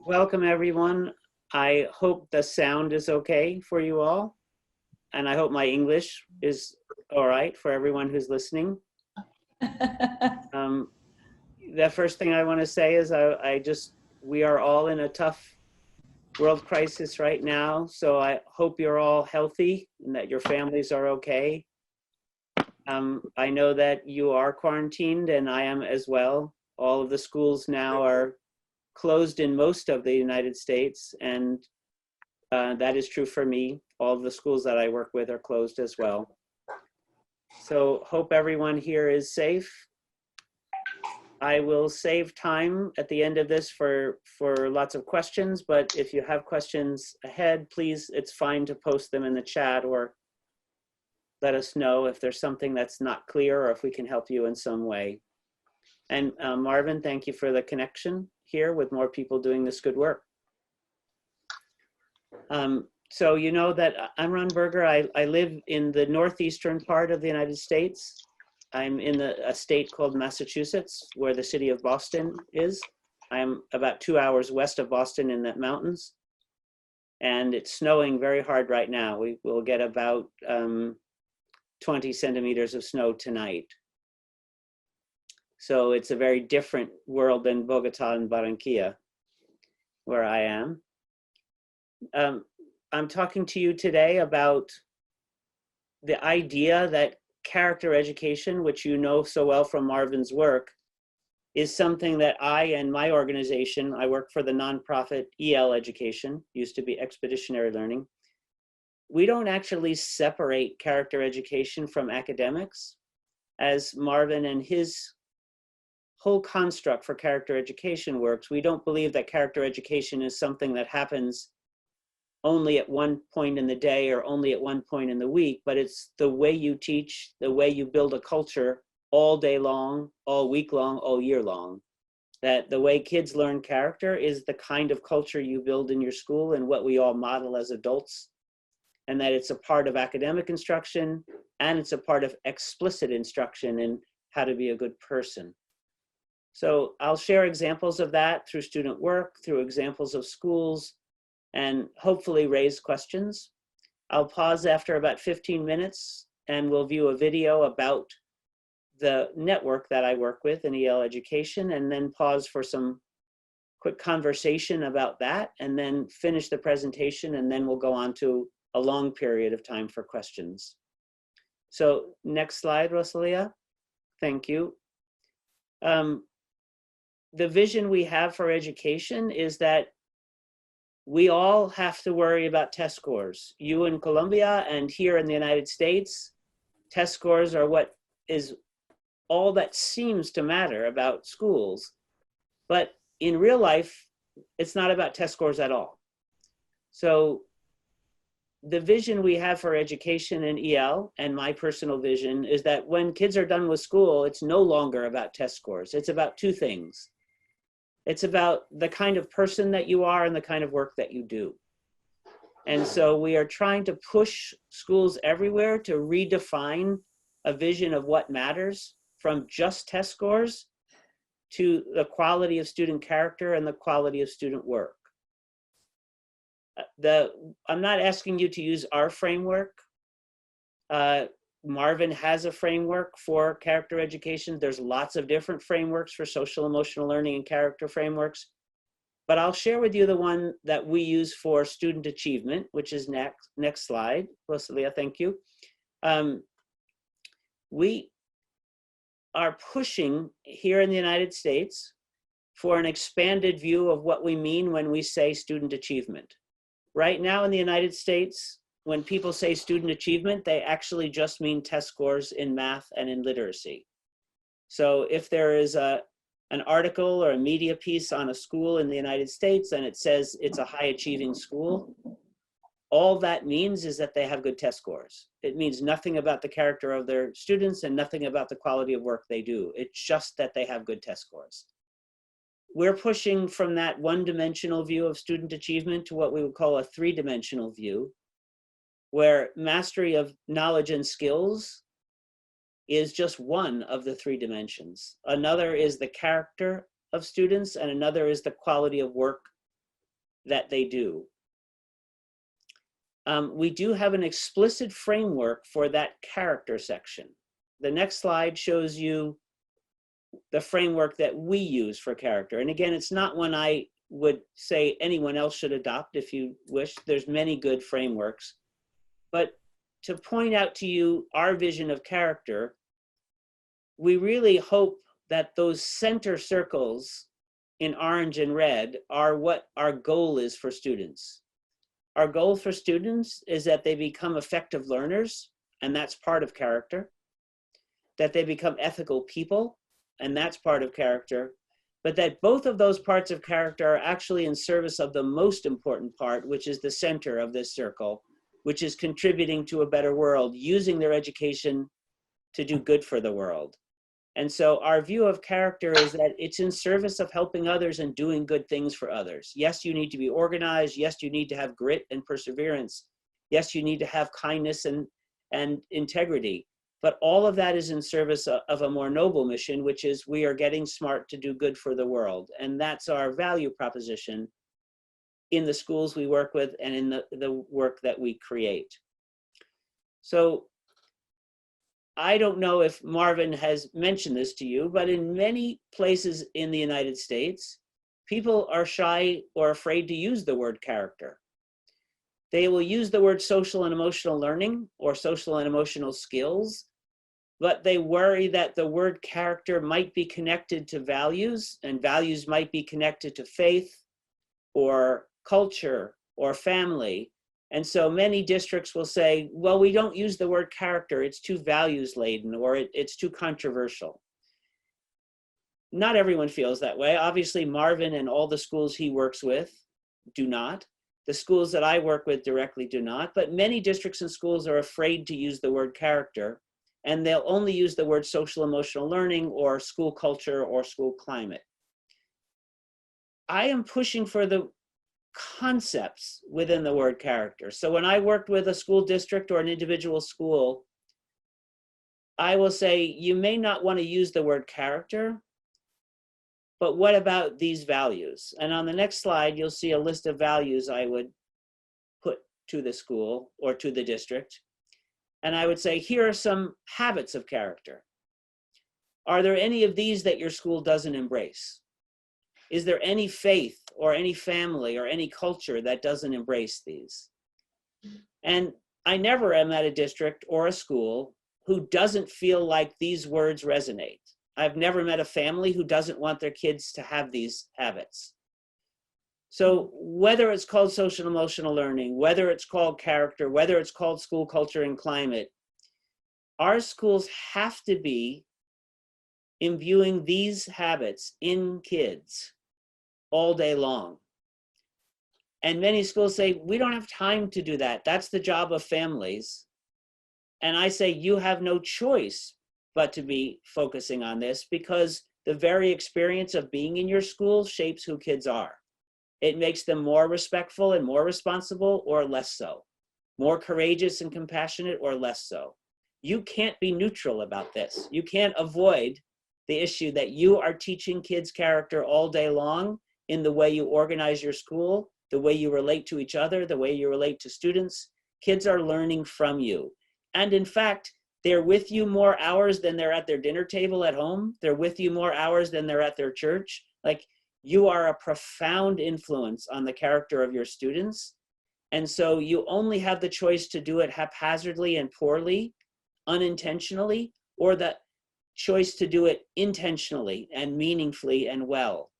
Welcome, everyone. I hope the sound is okay for you all, and I hope my English is all right for everyone who's listening. Um, the first thing I want to say is we are all in a tough world crisis right now, so I hope you're all healthy and that your families are okay. I know that you are quarantined, and I am as well. All of the schools now are closed in most of the United States, and that is true for me. All of the schools that I work with are closed as well. So hope everyone here is safe. I will save time at the end of this for lots of questions, but if you have questions ahead, please, it's fine to post them in the chat or let us know if there's something that's not clear or if we can help you in some way. And Marvin, thank you for the connection here with more people doing this good work. So you know that I'm Ron Berger. I live in the northeastern part of the United States. I'm in a state called Massachusetts, where the city of Boston is. I'm about 2 hours west of Boston in the mountains. And it's snowing very hard right now. We will get about 20 centimeters of snow tonight. So it's a very different world than Bogota and Barranquilla, where I am. I'm talking to you today about the idea that character education, which you know so well from Marvin's work, is something that I and my organization, I work for the nonprofit EL Education, used to be Expeditionary Learning. We don't actually separate character education from academics, as Marvin and his whole construct for character education works. We don't believe that character education is something that happens only at one point in the day or only at one point in the week, but it's the way you teach, the way you build a culture all day long, all week long, all year long. That the way kids learn character is the kind of culture you build in your school and what we all model as adults, and that it's a part of academic instruction and it's a part of explicit instruction in how to be a good person. So I'll share examples of that through student work, through examples of schools, and hopefully raise questions. I'll pause after about 15 minutes and we'll view a video about the network that I work with in EL education, and then pause for some quick conversation about that, and then finish the presentation, and then we'll go on to a long period of time for questions. So next slide, Rosalia. Thank you. The vision we have for education is that we all have to worry about test scores. You in Colombia and here in the United States, test scores are what is all that seems to matter about schools. But in real life, it's not about test scores at all. So the vision we have for education in EL, and my personal vision, is that when kids are done with school, it's no longer about test scores. It's about two things. It's about the kind of person that you are and the kind of work that you do. And so we are trying to push schools everywhere to redefine a vision of what matters, from just test scores to the quality of student character and the quality of student work. I'm not asking you to use our framework. Marvin has a framework for character education. There's lots of different frameworks for social emotional learning and character frameworks, but I'll share with you the one that we use for student achievement, which is next slide. Rosalia, thank you. We are pushing here in the United States for an expanded view of what we mean when we say student achievement. Right now in the United States, when people say student achievement, they actually just mean test scores in math and in literacy. So if there is an article or a media piece on a school in the United States and it says it's a high achieving school, all that means is that they have good test scores. It means nothing about the character of their students and nothing about the quality of work they do. It's just that they have good test scores. We're pushing from that one-dimensional view of student achievement to what we would call a three-dimensional view, where mastery of knowledge and skills is just one of the three dimensions. Another is the character of students, and another is the quality of work that they do. We do have an explicit framework for that character section. The next slide shows you the framework that we use for character. And again, it's not one I would say anyone else should adopt if you wish. There's many good frameworks. But to point out to you our vision of character, we really hope that those center circles in orange and red are what our goal is for students. Our goal for students is that they become effective learners, and that's part of character. That they become ethical people, and that's part of character. But that both of those parts of character are actually in service of the most important part, which is the center of this circle, which is contributing to a better world, using their education to do good for the world. And so our view of character is that it's in service of helping others and doing good things for others. Yes, you need to be organized. Yes, you need to have grit and perseverance. Yes, you need to have kindness and integrity. But all of that is in service of a more noble mission, which is we are getting smart to do good for the world. And that's our value proposition in the schools we work with and in the work that we create. So I don't know if Marvin has mentioned this to you, but in many places in the United States, people are shy or afraid to use the word character. They will use the word social and emotional learning or social and emotional skills, but they worry that the word character might be connected to values, and values might be connected to faith or culture or family. And so many districts will say, well, we don't use the word character, it's too values laden, or it's too controversial. Not everyone feels that way. Obviously, Marvin and all the schools he works with do not. The schools that I work with directly do not, but many districts and schools are afraid to use the word character, and they'll only use the word social emotional learning or school culture or school climate. I am pushing for the concepts within the word character. So when I worked with a school district or an individual school, I will say, you may not want to use the word character, but what about these values? And on the next slide, you'll see a list of values I would put to the school or to the district. And I would say, here are some habits of character. Are there any of these that your school doesn't embrace? Is there any faith or any family or any culture that doesn't embrace these? And I never am at a district or a school who doesn't feel like these words resonate. I've never met a family who doesn't want their kids to have these habits. So whether it's called social and emotional learning, whether it's called character, whether it's called school culture and climate, our schools have to be imbuing these habits in kids all day long. And many schools say, we don't have time to do that. That's the job of families. And I say, you have no choice but to be focusing on this, because the very experience of being in your school shapes who kids are. It makes them more respectful and more responsible or less so, more courageous and compassionate or less so. You can't be neutral about this. You can't avoid the issue that you are teaching kids character all day long in the way you organize your school, the way you relate to each other, the way you relate to students. Kids are learning from you. And in fact, they're with you more hours than they're at their dinner table at home. They're with you more hours than they're at their church. Like, you are a profound influence on the character of your students. And so you only have the choice to do it haphazardly and poorly, unintentionally, or the choice to do it intentionally and meaningfully and well.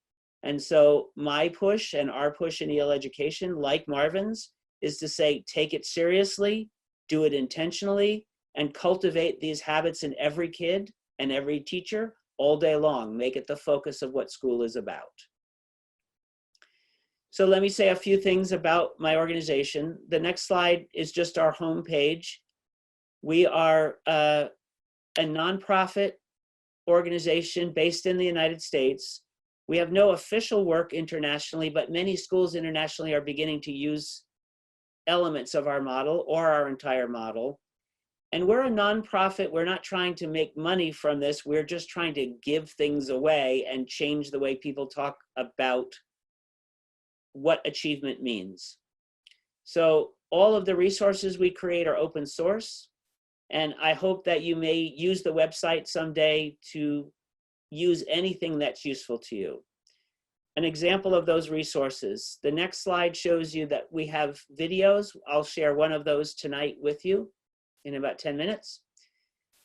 And so my push and our push in EL education, like Marvin's, is to say, take it seriously, do it intentionally, and cultivate these habits in every kid and every teacher all day long. Make it the focus of what school is about. So let me say a few things about my organization. The next slide is just our homepage. We are a nonprofit organization based in the United States. We have no official work internationally, but many schools internationally are beginning to use elements of our model or our entire model. And we're a nonprofit. We're not trying to make money from this. We're just trying to give things away and change the way people talk about what achievement means. So all of the resources we create are open source, and I hope that you may use the website someday to use anything that's useful to you. An example of those resources, the next slide shows you that we have videos. I'll share one of those tonight with you in about 10 minutes.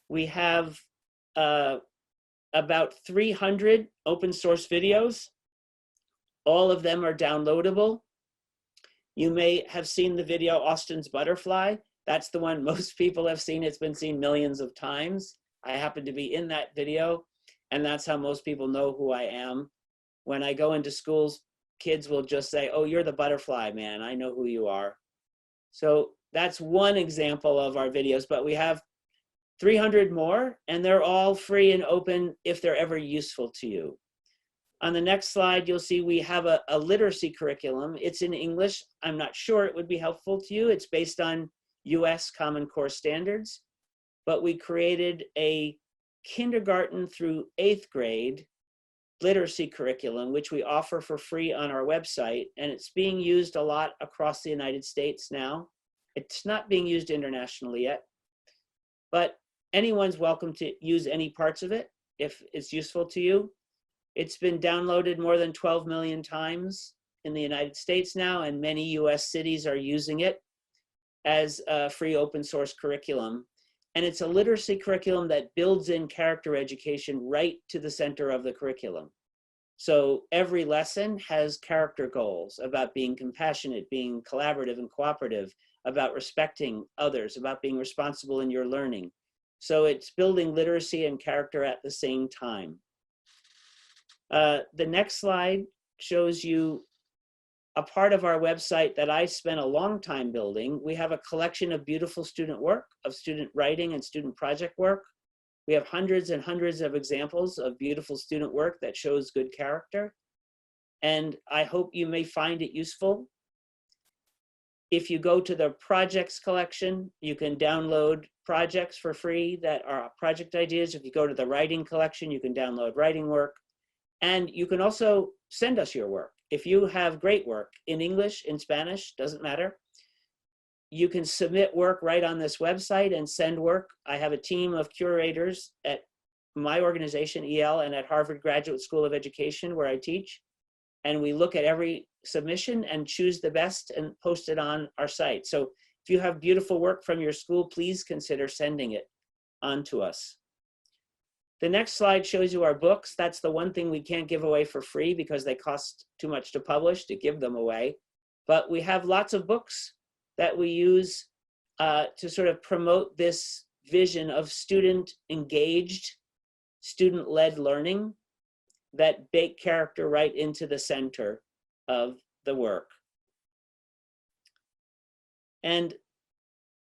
We have about 300 open source videos. All of them are downloadable. You may have seen the video Austin's Butterfly. That's the one most people have seen. It's been seen millions of times. I happen to be in that video, and that's how most people know who I am. When I go into schools, kids will just say, "Oh, you're the butterfly, man. I know who you are." So that's one example of our videos, but we have 300 more, and they're all free and open if they're ever useful to you. On the next slide, you'll see we have a literacy curriculum. It's in English. I'm not sure it would be helpful to you. It's based on US Common Core standards, but we created a kindergarten through 8th grade literacy curriculum, which we offer for free on our website, and it's being used a lot across the United States now. It's not being used internationally yet, but anyone's welcome to use any parts of it if it's useful to you. It's been downloaded more than 12 million times in the United States now, and many US cities are using it as a free open source curriculum. And it's a literacy curriculum that builds in character education right to the center of the curriculum. So every lesson has character goals about being compassionate, being collaborative and cooperative, about respecting others, about being responsible in your learning. So it's building literacy and character at the same time. The next slide shows you a part of our website that I spent a long time building. We have a collection of beautiful student work, of student writing and student project work. We have hundreds and hundreds of examples of beautiful student work that shows good character. And I hope you may find it useful. If you go to the projects collection, you can download projects for free that are project ideas. If you go to the writing collection, you can download writing work. And you can also send us your work. If you have great work in English, in Spanish, doesn't matter, you can submit work right on this website and send work. I have a team of curators at my organization, EL, and at Harvard Graduate School of Education, where I teach. And we look at every submission and choose the best and post it on our site. So if you have beautiful work from your school, please consider sending it on to us. The next slide shows you our books. That's the one thing we can't give away for free because they cost too much to publish to give them away. But we have lots of books that we use to sort of promote this vision of student-engaged, student-led learning that bake character right into the center of the work. And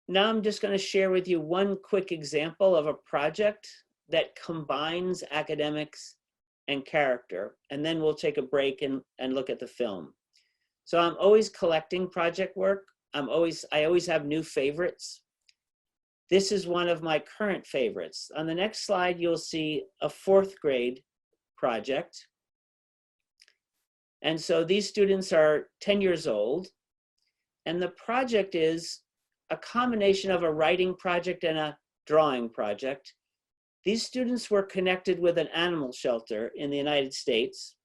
now I'm just going to share with you one quick example of a project that combines academics and character, and then we'll take a break and look at the film. So I'm always collecting project work. I always have new favorites. This is one of my current favorites. On the next slide, you'll see a 4th grade project. And so these students are 10 years old, and the project is a combination of a writing project and a drawing project. These students were connected with an animal shelter in the United States.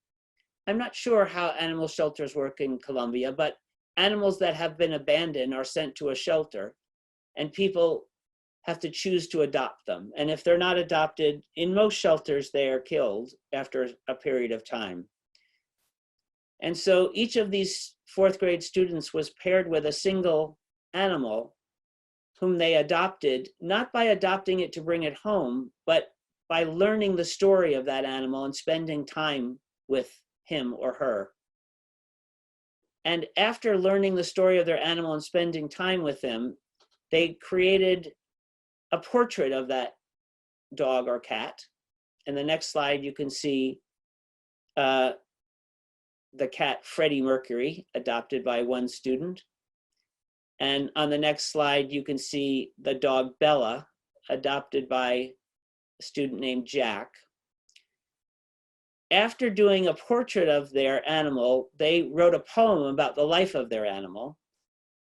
I'm not sure how animal shelters work in Colombia, but animals that have been abandoned are sent to a shelter, and people have to choose to adopt them. And if they're not adopted, in most shelters, they are killed after a period of time. And so each of these 4th grade students was paired with a single animal whom they adopted, not by adopting it to bring it home, but by learning the story of that animal and spending time with him or her. And after learning the story of their animal and spending time with them, they created a portrait of that dog or cat. In the next slide, you can see the cat Freddie Mercury, adopted by one student. And on the next slide, you can see the dog Bella, adopted by a student named Jack. after doing a portrait of their animal, they wrote a poem about the life of their animal.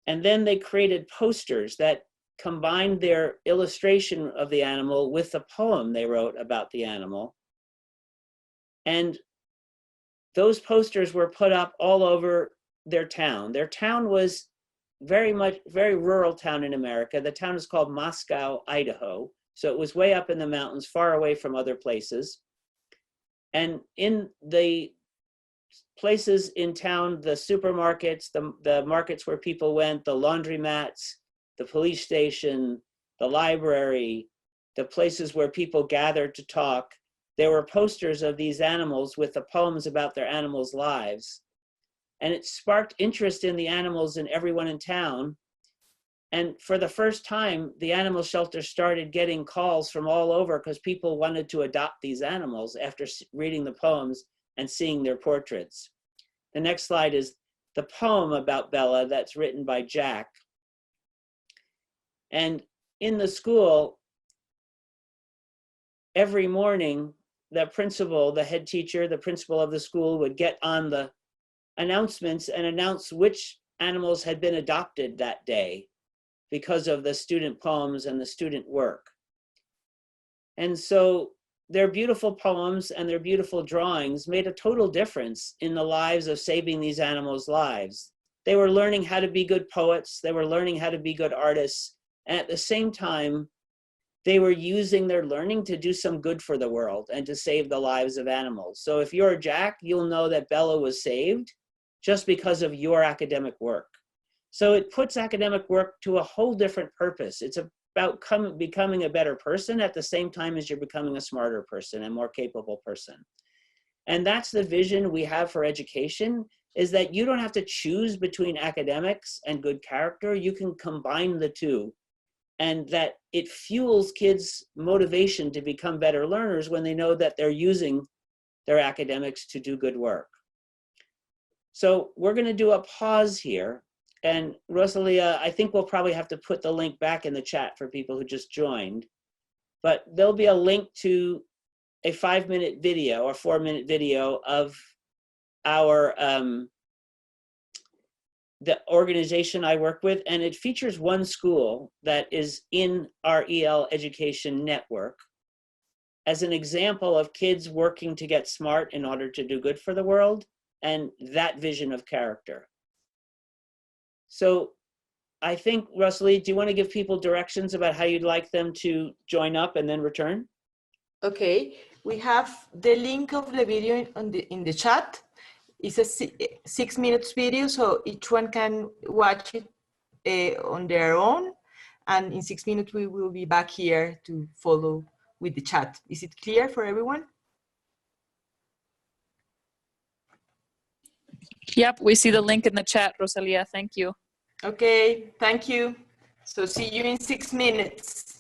And then they created posters that combined their illustration of the animal with the poem they wrote about the animal. And those posters were put up all over their town. Their town was very rural town in America. The town is called Moscow, Idaho. So it was way up in the mountains, far away from other places. And in the places in town, the supermarkets, the markets where people went, the laundromats, the police station, the library, the places where people gathered to talk, there were posters of these animals with the poems about their animals' lives. And it sparked interest in the animals in everyone in town. And for the first time, the animal shelter started getting calls from all over because people wanted to adopt these animals after reading the poems and seeing their portraits. The next slide is the poem about Bella that's written by Jack. And in the school, every morning, the principal, the head teacher, the principal of the school would get on the announcements and announce which animals had been adopted that day because of the student poems and the student work. And so their beautiful poems and their beautiful drawings made a total difference in the lives of saving these animals' lives. They were learning how to be good poets. They were learning how to be good artists. And at the same time, they were using their learning to do some good for the world and to save the lives of animals. So if you're Jack, you'll know that Bella was saved just because of your academic work. So it puts academic work to a whole different purpose. It's about becoming a better person at the same time as you're becoming a smarter person and more capable person. And that's the vision we have for education, is that you don't have to choose between academics and good character. You can combine the two, and that it fuels kids' motivation to become better learners when they know that they're using their academics to do good work. So we're going to do a pause here. And Rosalia, I think we'll probably have to put the link back in the chat for people who just joined. But there'll be a link to a 5-minute video or 4-minute video of our the organization I work with, and it features one school that is in our EL education network as an example of kids working to get smart in order to do good for the world, and that vision of character. So I think, Rosalie, do you want to give people directions about how you'd like them to join up and then return? Okay, we have the link of the video in the chat. It's a 6 minutes video, so each one can watch it on their own. And in 6 minutes, we will be back here to follow with the chat. Is it clear for everyone? Yep, we see the link in the chat, Rosalia. Thank you. Okay, thank you. So see you in 6 minutes.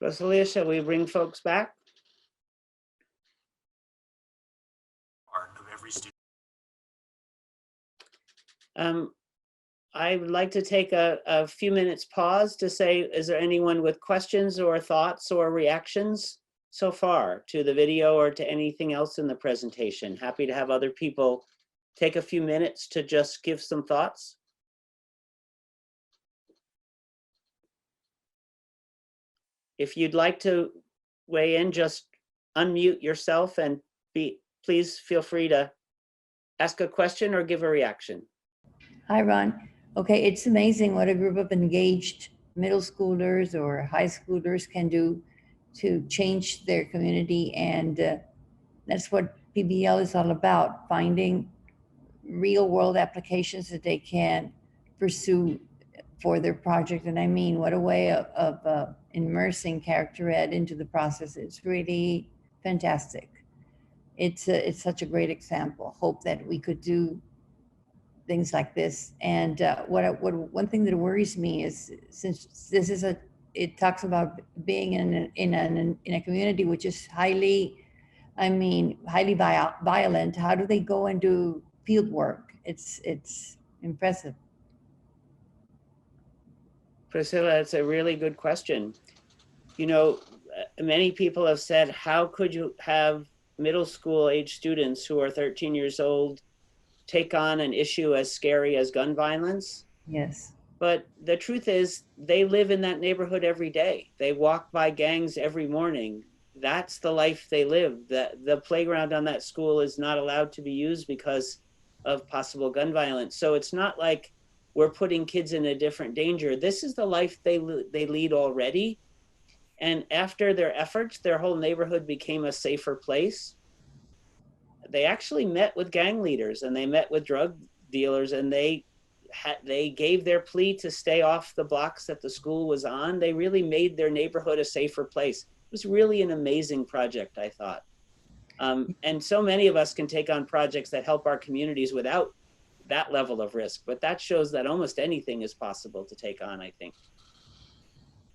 Rosalia, shall we bring folks back? Part of every student. I would like to take a few minutes pause to say, is there anyone with questions or thoughts or reactions so far to the video or to anything else in the presentation? Happy to have other people take a few minutes to just give some thoughts. If you'd like to weigh in, just unmute yourself and please feel free to ask a question or give a reaction. Hi, Ron. Okay, it's amazing what a group of engaged middle schoolers or high schoolers can do to change their community. And that's what PBL is all about, finding real world applications that they can pursue for their project. And I mean, what a way of immersing character ed into the process. It's really fantastic. It's such a great example. Hope that we could do things like this. And one thing that worries me is, since this is it talks about being in a community which is highly violent. How do they go and do field work? It's impressive. Priscilla, that's a really good question. You know, many people have said, how could you have middle school age students who are 13 years old take on an issue as scary as gun violence? Yes. But the truth is, they live in that neighborhood every day. They walk by gangs every morning. That's the life they live. The playground on that school is not allowed to be used because of possible gun violence. So it's not like we're putting kids in a different danger. This is the life they lead already. And after their efforts, their whole neighborhood became a safer place. They actually met with gang leaders and they met with drug dealers, and they gave their plea to stay off the blocks that the school was on. They really made their neighborhood a safer place. It was really an amazing project, I thought. And so many of us can take on projects that help our communities without that level of risk, but that shows that almost anything is possible to take on, I think.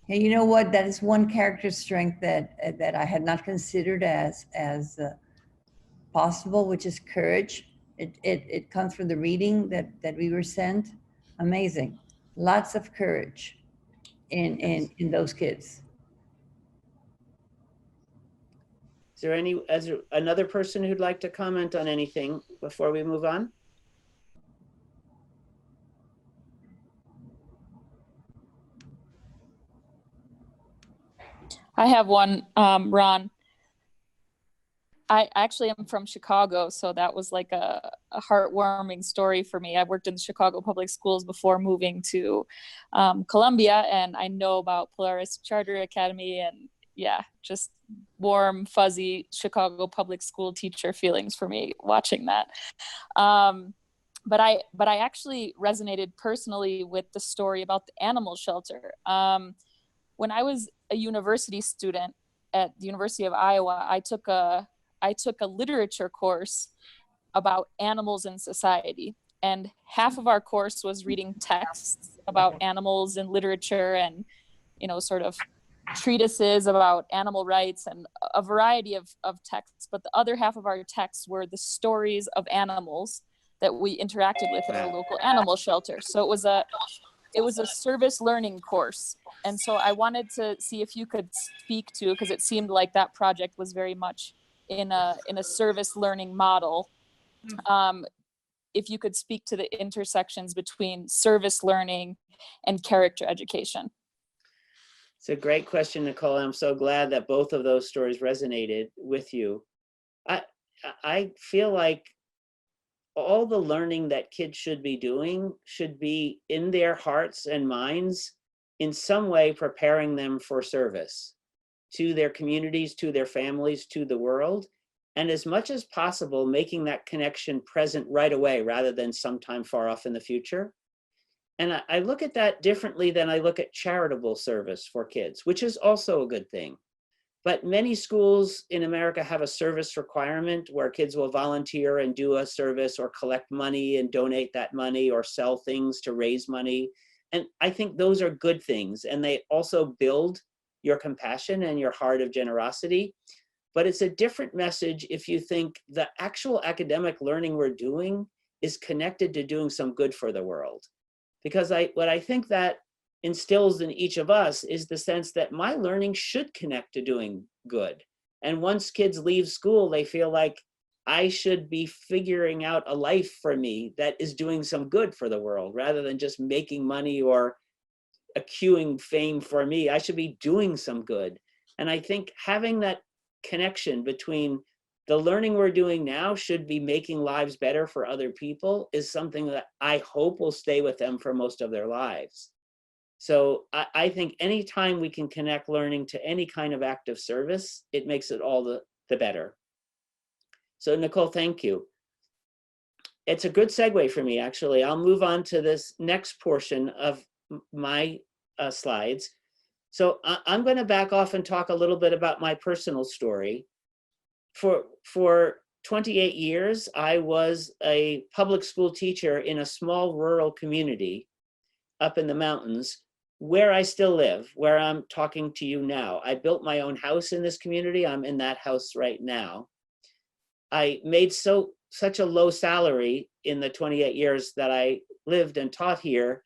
And you know what? That is one character strength that I had not considered as possible, which is courage. It comes from the reading that we were sent. Amazing. Lots of courage in those kids. Is there another person who'd like to comment on anything before we move on? I have one, Ron. I actually am from Chicago, so that was like a heartwarming story for me. I worked in Chicago public schools before moving to Columbia, and I know about Polaris Charter Academy, and yeah, just warm, fuzzy Chicago public school teacher feelings for me watching that. But I actually resonated personally with the story about the animal shelter. When I was a university student at the University of Iowa, I took a literature course about animals in society, and half of our course was reading texts about animals in literature and, you know, sort of treatises about animal rights and a variety of texts. But the other half of our texts were the stories of animals that we interacted with at our local animal shelter. So it was a service learning course. And so I wanted to see if you could speak to, because it seemed like that project was very much in a service learning model. If you could speak to the intersections between service learning and character education. It's a great question, Nicole. I'm so glad that both of those stories resonated with you. I feel like all the learning that kids should be doing should be in their hearts and minds, in some way preparing them for service to their communities, to their families, to the world, and as much as possible, making that connection present right away rather than sometime far off in the future. And I look at that differently than I look at charitable service for kids, which is also a good thing. But many schools in America have a service requirement where kids will volunteer and do a service or collect money and donate that money or sell things to raise money. And I think those are good things. And they also build your compassion and your heart of generosity. But it's a different message if you think the actual academic learning we're doing is connected to doing some good for the world. Because what I think that instills in each of us is the sense that my learning should connect to doing good. And once kids leave school, they feel like I should be figuring out a life for me that is doing some good for the world, rather than just making money or accruing fame for me. I should be doing some good. And I think having that connection between the learning we're doing now should be making lives better for other people is something that I hope will stay with them for most of their lives. So I think anytime we can connect learning to any kind of act of service, it makes it all the better. So Nicole, thank you. It's a good segue for me, actually. I'll move on to this next portion of my slides. So I'm going to back off and talk a little bit about my personal story. For 28 years, I was a public school teacher in a small rural community up in the mountains where I still live, where I'm talking to you now. I built my own house in this community. I'm in that house right now. I made such a low salary in the 28 years that I lived and taught here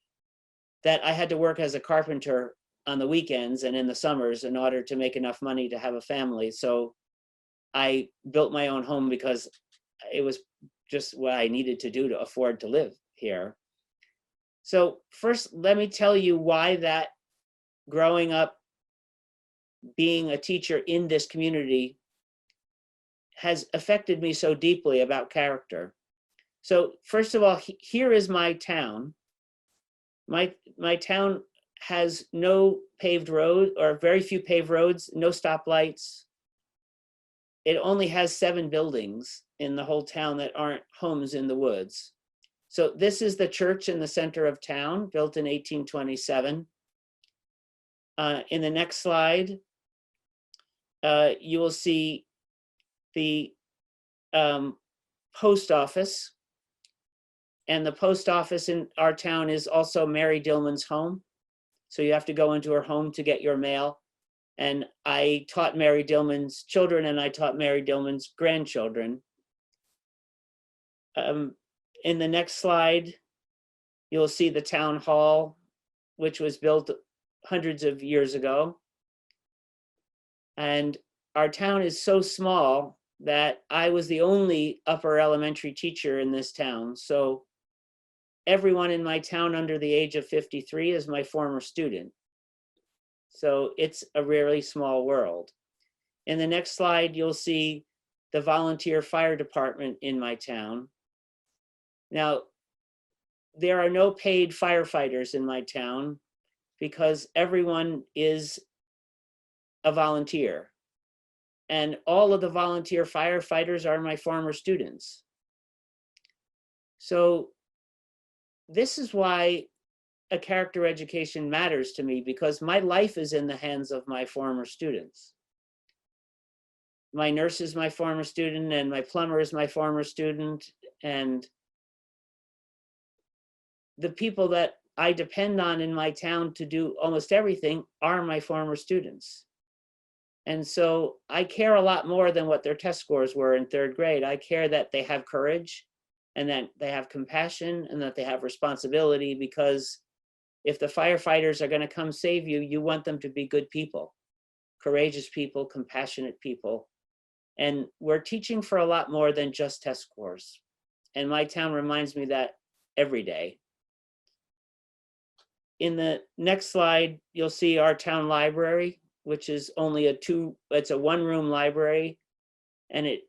that I had to work as a carpenter on the weekends and in the summers in order to make enough money to have a family. So I built my own home because it was just what I needed to do to afford to live here. So first, let me tell you why that growing up being a teacher in this community has affected me so deeply about character. So first of all, here is my town. My town has no paved road, or very few paved roads, no stoplights. It only has 7 buildings in the whole town that aren't homes in the woods. So this is the church in the center of town, built in 1827. In the next slide, you will see the post office. And the post office in our town is also Mary Dillman's home. So you have to go into her home to get your mail. And I taught Mary Dillman's children and I taught Mary Dillman's grandchildren. In the next slide, you'll see the town hall, which was built hundreds of years ago. And our town is so small that I was the only upper elementary teacher in this town. So everyone in my town under the age of 53 is my former student. So it's a really small world. In the next slide, you'll see the volunteer fire department in my town. Now, there are no paid firefighters in my town because everyone is a volunteer. And all of the volunteer firefighters are my former students. So this is why a character education matters to me, because my life is in the hands of my former students. My nurse is my former student, and my plumber is my former student, and the people that I depend on in my town to do almost everything are my former students. And so I care a lot more than what their test scores were in 3rd grade. I care that they have courage and that they have compassion and that they have responsibility, because if the firefighters are going to come save you, you want them to be good people, courageous people, compassionate people. And we're teaching for a lot more than just test scores. And my town reminds me that every day. In the next slide, you'll see our town library, which is only it's a 1-room library, and it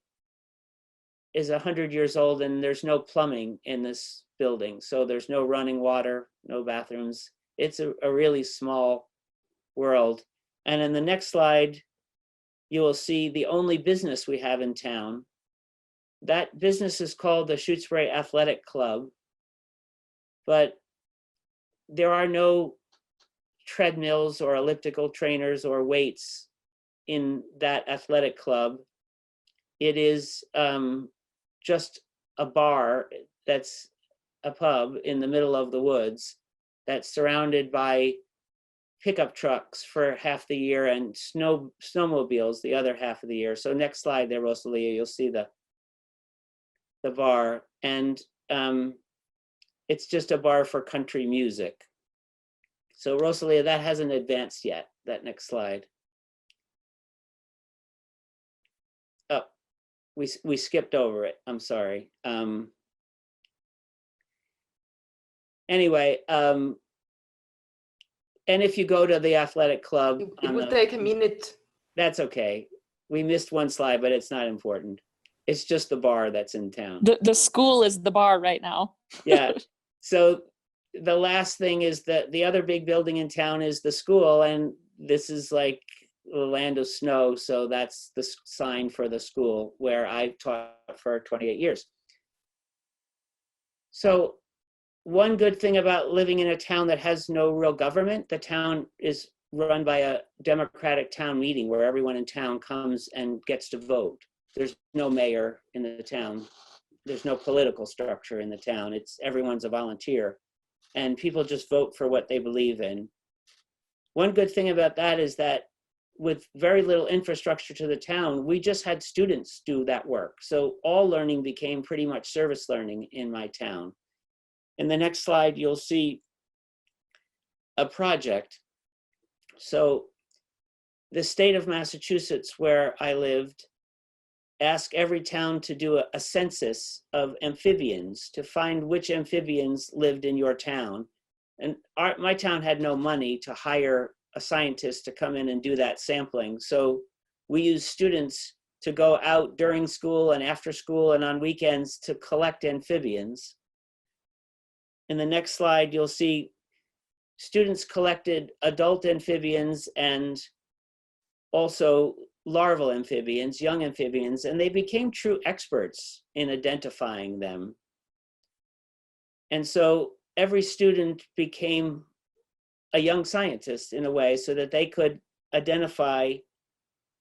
is 100 years old, and there's no plumbing in this building. So there's no running water, no bathrooms. It's a really small world. And in the next slide, you will see the only business we have in town. That business is called the Shutesbury Athletic Club, but there are no treadmills or elliptical trainers or weights in that athletic club. It is just a bar that's a pub in the middle of the woods that's surrounded by pickup trucks for half the year and snowmobiles the other half of the year. So next slide there, Rosalia, you'll see the bar, and it's just a bar for country music. So Rosalia, that hasn't advanced yet, that next slide. Oh, we skipped over it, I'm sorry. Anyway, and if you go to the athletic club, It will take a minute. that's okay. We missed one slide, but it's not important. It's just the bar that's in town. The school is the bar right now. Yeah. So the last thing is that the other big building in town is the school, and this is like the land of snow. So that's the sign for the school where I taught for 28 years. So one good thing about living in a town that has no real government, the town is run by a democratic town meeting where everyone in town comes and gets to vote. There's no mayor in the town. There's no political structure in the town. It's everyone's a volunteer, and people just vote for what they believe in. One good thing about that is that with very little infrastructure to the town, we just had students do that work. So all learning became pretty much service learning in my town. In the next slide, you'll see a project. So the state of Massachusetts, where I lived, asked every town to do a census of amphibians to find which amphibians lived in your town. And my town had no money to hire a scientist to come in and do that sampling. So we used students to go out during school and after school and on weekends to collect amphibians. In the next slide, you'll see students collected adult amphibians and also larval amphibians, young amphibians, and they became true experts in identifying them. And so every student became a young scientist in a way so that they could identify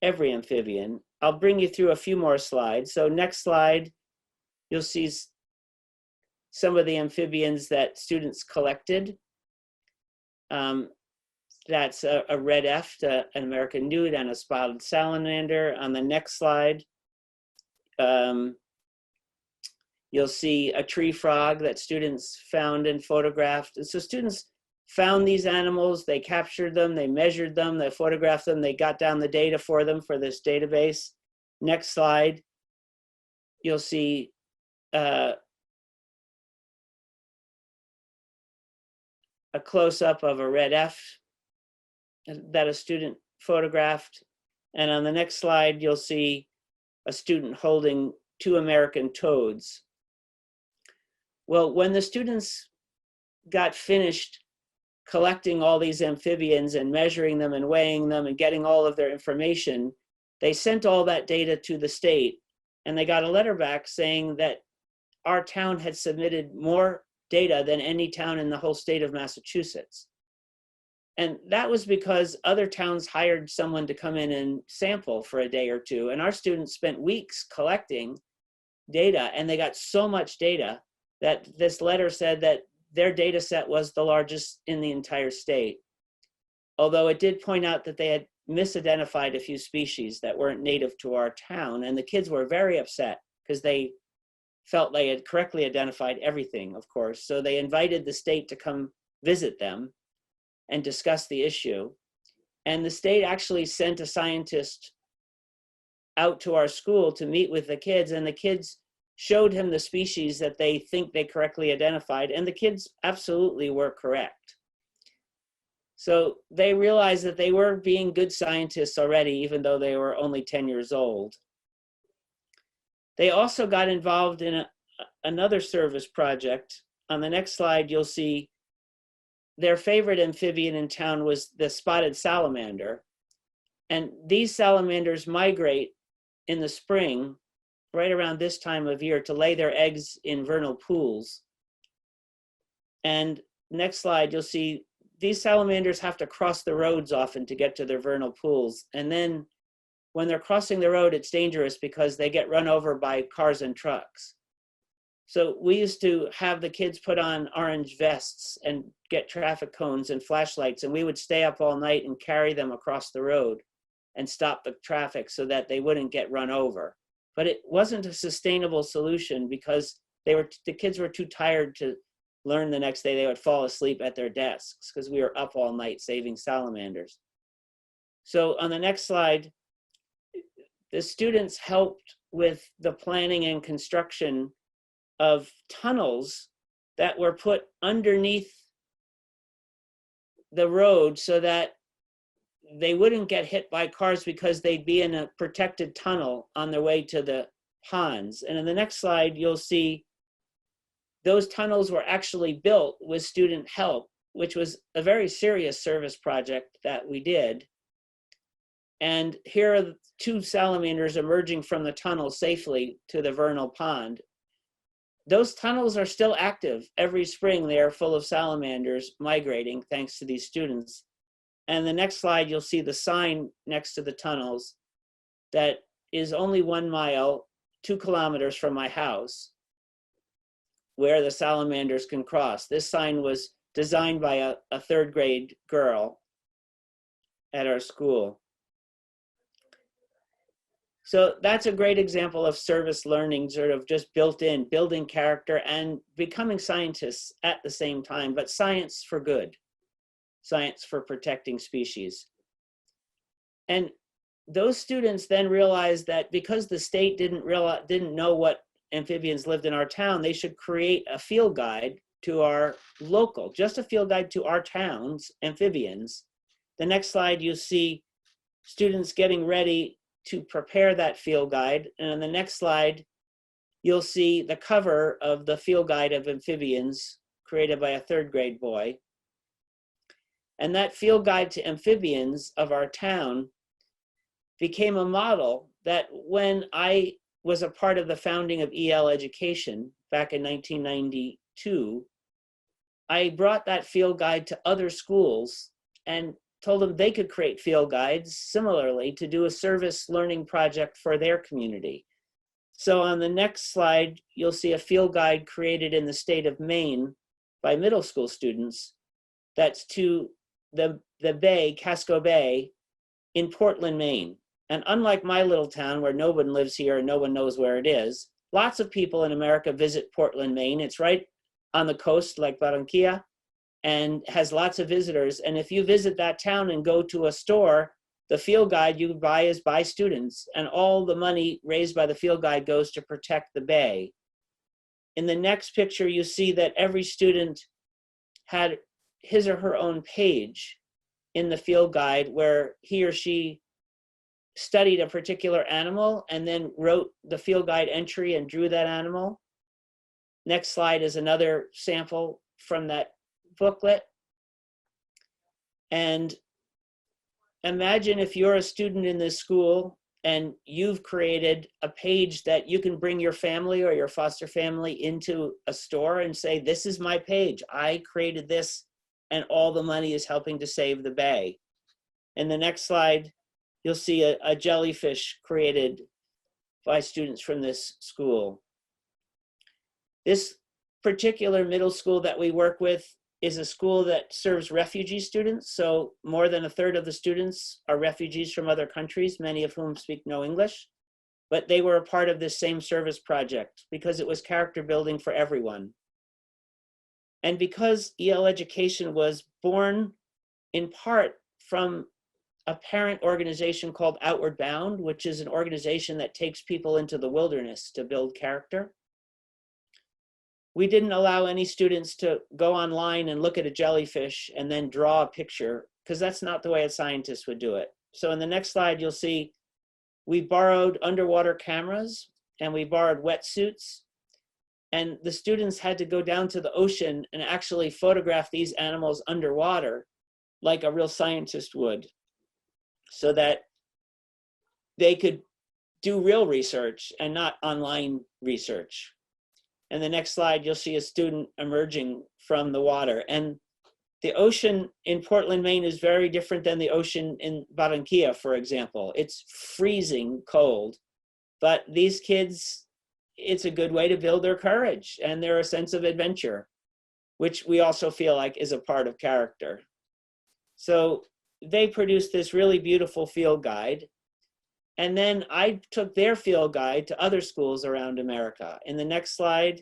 every amphibian. I'll bring you through a few more slides. So next slide, you'll see some of the amphibians that students collected. That's a red eft, an American newt, and a spotted salamander. On the next slide, you'll see a tree frog that students found and photographed. And so students found these animals, they captured them, they measured them, they photographed them, they got down the data for them for this database. Next slide, you'll see a close-up of a red eft that a student photographed. And on the next slide, you'll see a student holding 2 American toads. Well, when the students got finished collecting all these amphibians and measuring them and weighing them and getting all of their information, they sent all that data to the state, and they got a letter back saying that our town had submitted more data than any town in the whole state of Massachusetts. And that was because other towns hired someone to come in and sample for a day or two. And our students spent weeks collecting data, and they got so much data that this letter said that their data set was the largest in the entire state. Although it did point out that they had misidentified a few species that weren't native to our town. And the kids were very upset because they felt they had correctly identified everything, of course. So they invited the state to come visit them and discuss the issue. And the state actually sent a scientist out to our school to meet with the kids, and the kids showed him the species that they think they correctly identified, and the kids absolutely were correct. So they realized that they were being good scientists already, even though they were only 10 years old. They also got involved in another service project. On the next slide, you'll see their favorite amphibian in town was the spotted salamander. And these salamanders migrate in the spring, right around this time of year, to lay their eggs in vernal pools. And next slide, you'll see these salamanders have to cross the roads often to get to their vernal pools. And then when they're crossing the road, it's dangerous because they get run over by cars and trucks. So we used to have the kids put on orange vests and get traffic cones and flashlights, and we would stay up all night and carry them across the road and stop the traffic so that they wouldn't get run over. But it wasn't a sustainable solution because the kids were too tired to learn the next day. They would fall asleep at their desks because we were up all night saving salamanders. So on the next slide, the students helped with the planning and construction of tunnels that were put underneath the road so that they wouldn't get hit by cars because they'd be in a protected tunnel on their way to the ponds. And in the next slide, you'll see those tunnels were actually built with student help, which was a very serious service project that we did. And here are 2 salamanders emerging from the tunnel safely to the vernal pond. Those tunnels are still active. Every spring, they are full of salamanders migrating thanks to these students. And the next slide, you'll see the sign next to the tunnels that is only 1 mile, 2 kilometers from my house, where the salamanders can cross. This sign was designed by a 3rd grade girl at our school. So that's a great example of service learning, sort of just built in, building character and becoming scientists at the same time, but science for good, science for protecting species. And those students then realized that because the state didn't know what amphibians lived in our town, they should create a field guide to our local, just a field guide to our town's amphibians. The next slide, you see students getting ready to prepare that field guide. And on the next slide, you'll see the cover of the field guide of amphibians created by a 3rd grade boy. And that field guide to amphibians of our town became a model that when I was a part of the founding of EL Education back in 1992, I brought that field guide to other schools and told them they could create field guides similarly to do a service learning project for their community. So on the next slide, you'll see a field guide created in the state of Maine by middle school students. That's to the bay, Casco Bay, in Portland, Maine. And unlike my little town where no one lives here and no one knows where it is, lots of people in America visit Portland, Maine. It's right on the coast like Barranquilla and has lots of visitors. And if you visit that town and go to a store, the field guide you buy is by students, and all the money raised by the field guide goes to protect the bay. In the next picture, you see that every student had his or her own page in the field guide where he or she studied a particular animal and then wrote the field guide entry and drew that animal. Next slide is another sample from that booklet. And imagine if you're a student in this school and you've created a page that you can bring your family or your foster family into a store and say, this is my page, I created this, and all the money is helping to save the bay. In the next slide, you'll see a jellyfish created by students from this school. This particular middle school that we work with is a school that serves refugee students. So more than 1/3 of the students are refugees from other countries, many of whom speak no English, but they were a part of this same service project because it was character building for everyone. And because EL Education was born in part from a parent organization called Outward Bound, which is an organization that takes people into the wilderness to build character, we didn't allow any students to go online and look at a jellyfish and then draw a picture, because that's not the way a scientist would do it. So in the next slide, you'll see we borrowed underwater cameras and we borrowed wetsuits, and the students had to go down to the ocean and actually photograph these animals underwater like a real scientist would, so that they could do real research and not online research. And the next slide, you'll see a student emerging from the water. And the ocean in Portland, Maine is very different than the ocean in Barranquilla, for example. It's freezing cold, but these kids, it's a good way to build their courage and their sense of adventure. which we also feel like is a part of character. So they produced this really beautiful field guide. And then I took their field guide to other schools around America. In the next slide,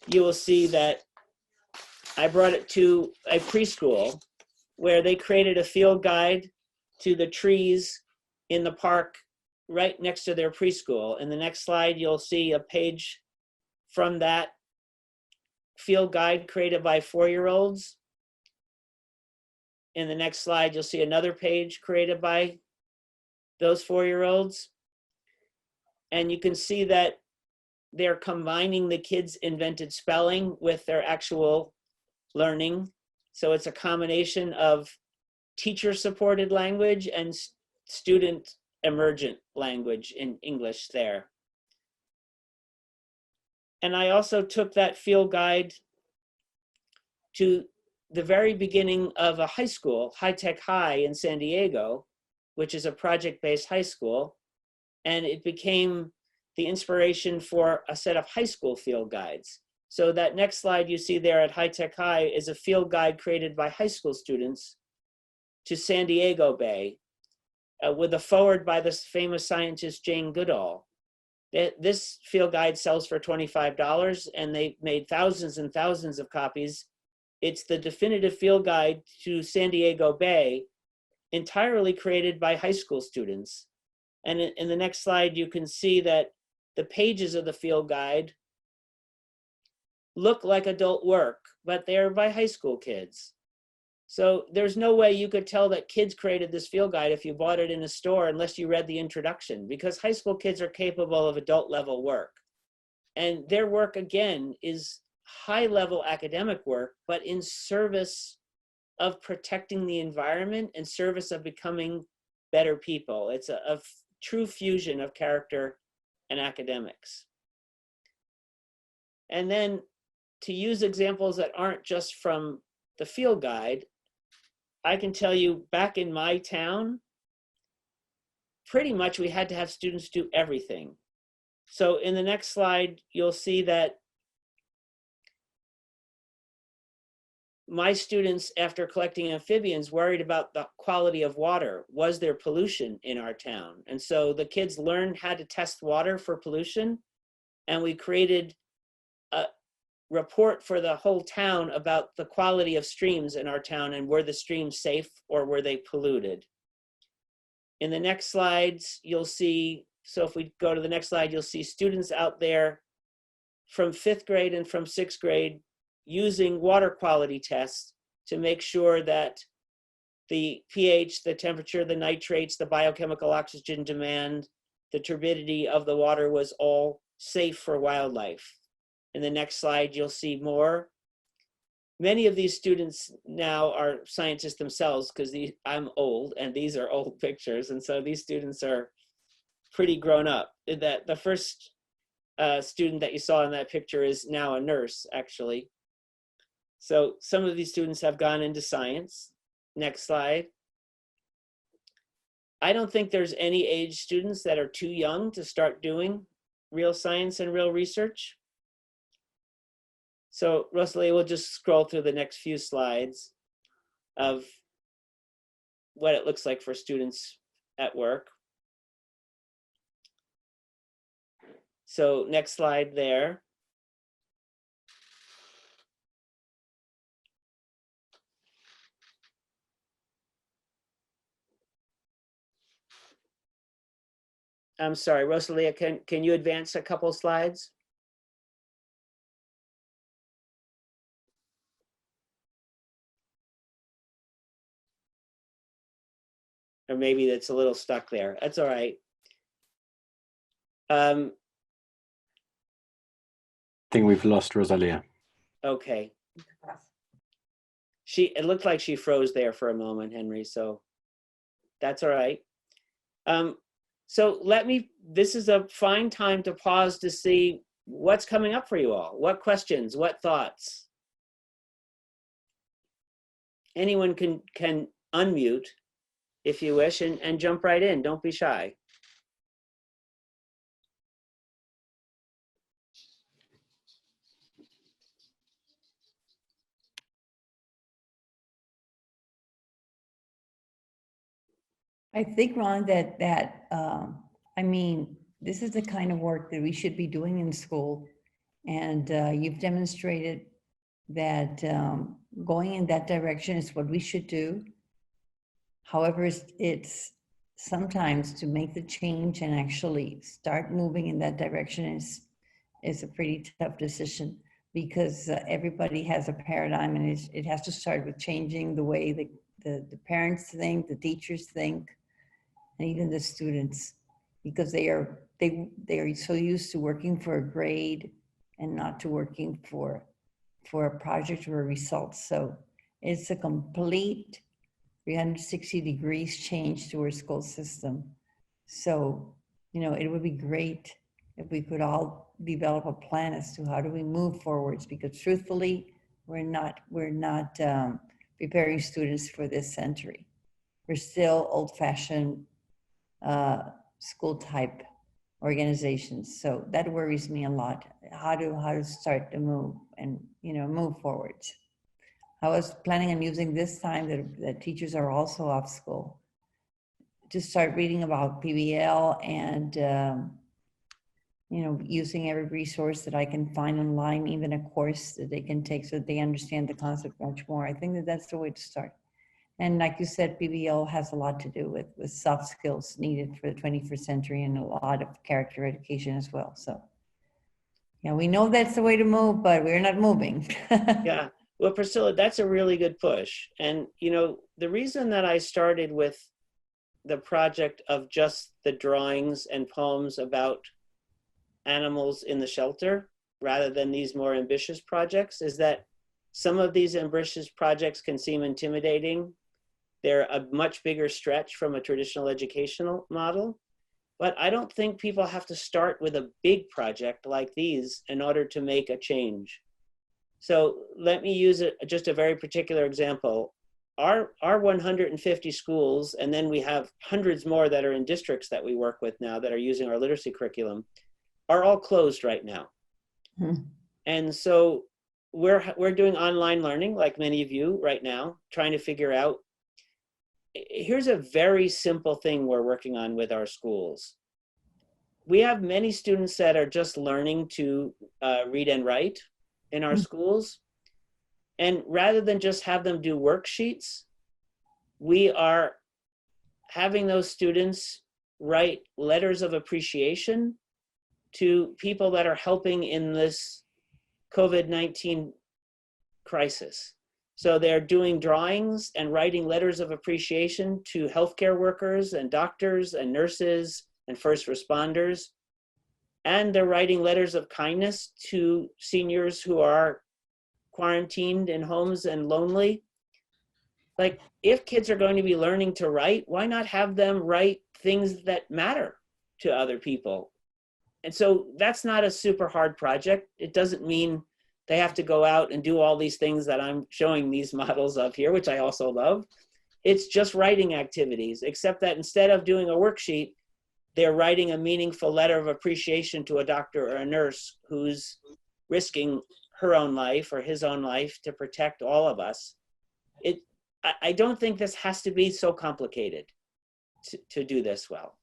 you will see that I brought it to a preschool where they created a field guide to the trees in the park right next to their preschool. In the next slide, you'll see a page from that field guide created by 4-year-olds. In the next slide, you'll see another page created by those 4-year-olds. And you can see that they're combining the kids' invented spelling with their actual learning. So it's a combination of teacher-supported language and student emergent language in English there. And I also took that field guide to the very beginning of a high school, High Tech High in San Diego, which is a project-based high school. And it became the inspiration for a set of high school field guides. So that next slide you see there at High Tech High is a field guide created by high school students to San Diego Bay with a foreword by the famous scientist Jane Goodall. This field guide sells for $25 and they made thousands and thousands of copies. It's the definitive field guide to San Diego Bay, entirely created by high school students. And in the next slide, you can see that the pages of the field guide look like adult work, but they're by high school kids. So there's no way you could tell that kids created this field guide if you bought it in a store unless you read the introduction, because high school kids are capable of adult level work. And their work, again, is high level academic work, but in service of protecting the environment and service of becoming better people. It's a true fusion of character and academics. And then to use examples that aren't just from the field guide, I can tell you back in my town, pretty much we had to have students do everything. So in the next slide, you'll see that my students, after collecting amphibians, worried about the quality of water. Was there pollution in our town? And so the kids learned how to test water for pollution, and we created a report for the whole town about the quality of streams in our town and were the streams safe or were they polluted. In the next slides, you'll see, so if we go to the next slide, you'll see students out there from 5th grade and from 6th grade using water quality tests to make sure that the pH, the temperature, the nitrates, the biochemical oxygen demand, the turbidity of the water was all safe for wildlife. In the next slide, you'll see more. Many of these students now are scientists themselves because I'm old and these are old pictures. And so these students are pretty grown up. The first student that you saw in that picture is now a nurse, actually. So some of these students have gone into science. Next slide. I don't think there's any age students that are too young to start doing real science and real research. So Rosalie, we'll just scroll through the next few slides of what it looks like for students at work. So next slide there. I'm sorry, Rosalia, can you advance a couple slides? Or maybe that's a little stuck there. That's all right. I think we've lost Rosalia. Okay. It looked like she froze there for a moment, Henry, so that's all right. So this is a fine time to pause to see what's coming up for you all. What questions, what thoughts? Anyone can unmute if you wish and jump right in, don't be shy. I think, Ron, I mean, this is the kind of work that we should be doing in school. And you've demonstrated that going in that direction is what we should do. However, it's sometimes to make the change and actually start moving in that direction is a pretty tough decision, because everybody has a paradigm, and it has to start with changing the way the parents think, the teachers think, and even the students, because they are so used to working for a grade and not to working for a project or a result. So it's a complete 360 degrees change to our school system. So, it would be great if we could all develop a plan as to how do we move forwards, because truthfully, we're not preparing students for this century. We're still old-fashioned school type organizations. So that worries me a lot, how to start to move and, move forwards. I was planning on using this time that teachers are also off school to start reading about PBL and, using every resource that I can find online, even a course that they can take so that they understand the concept much more. I think that that's the way to start. And like you said, PBL has a lot to do with soft skills needed for the 21st century, and a lot of character education as well. So, yeah, we know that's the way to move, but we're not moving. Yeah. Well, Priscilla, that's a really good push. And, the reason that I started with the project of just the drawings and poems about animals in the shelter, rather than these more ambitious projects, is that some of these ambitious projects can seem intimidating. They're a much bigger stretch from a traditional educational model. But I don't think people have to start with a big project like these in order to make a change. So let me use just a very particular example. Our 150 schools, and then we have hundreds more that are in districts that we work with now that are using our literacy curriculum, are all closed right now. And so we're doing online learning, like many of you right now, trying to figure out. Here's a very simple thing we're working on with our schools. We have many students that are just learning to read and write in our schools. And rather than just have them do worksheets, we are having those students write letters of appreciation to people that are helping in this COVID-19 crisis. So they're doing drawings and writing letters of appreciation to healthcare workers and doctors and nurses and first responders. And they're writing letters of kindness to seniors who are quarantined in homes and lonely. Like, if kids are going to be learning to write, why not have them write things that matter to other people? And so that's not a super hard project. It doesn't mean they have to go out and do all these things that I'm showing these models of here, which I also love. It's just writing activities, except that instead of doing a worksheet, they're writing a meaningful letter of appreciation to a doctor or a nurse who's risking her own life or his own life to protect all of us. I don't think this has to be so complicated to do this well.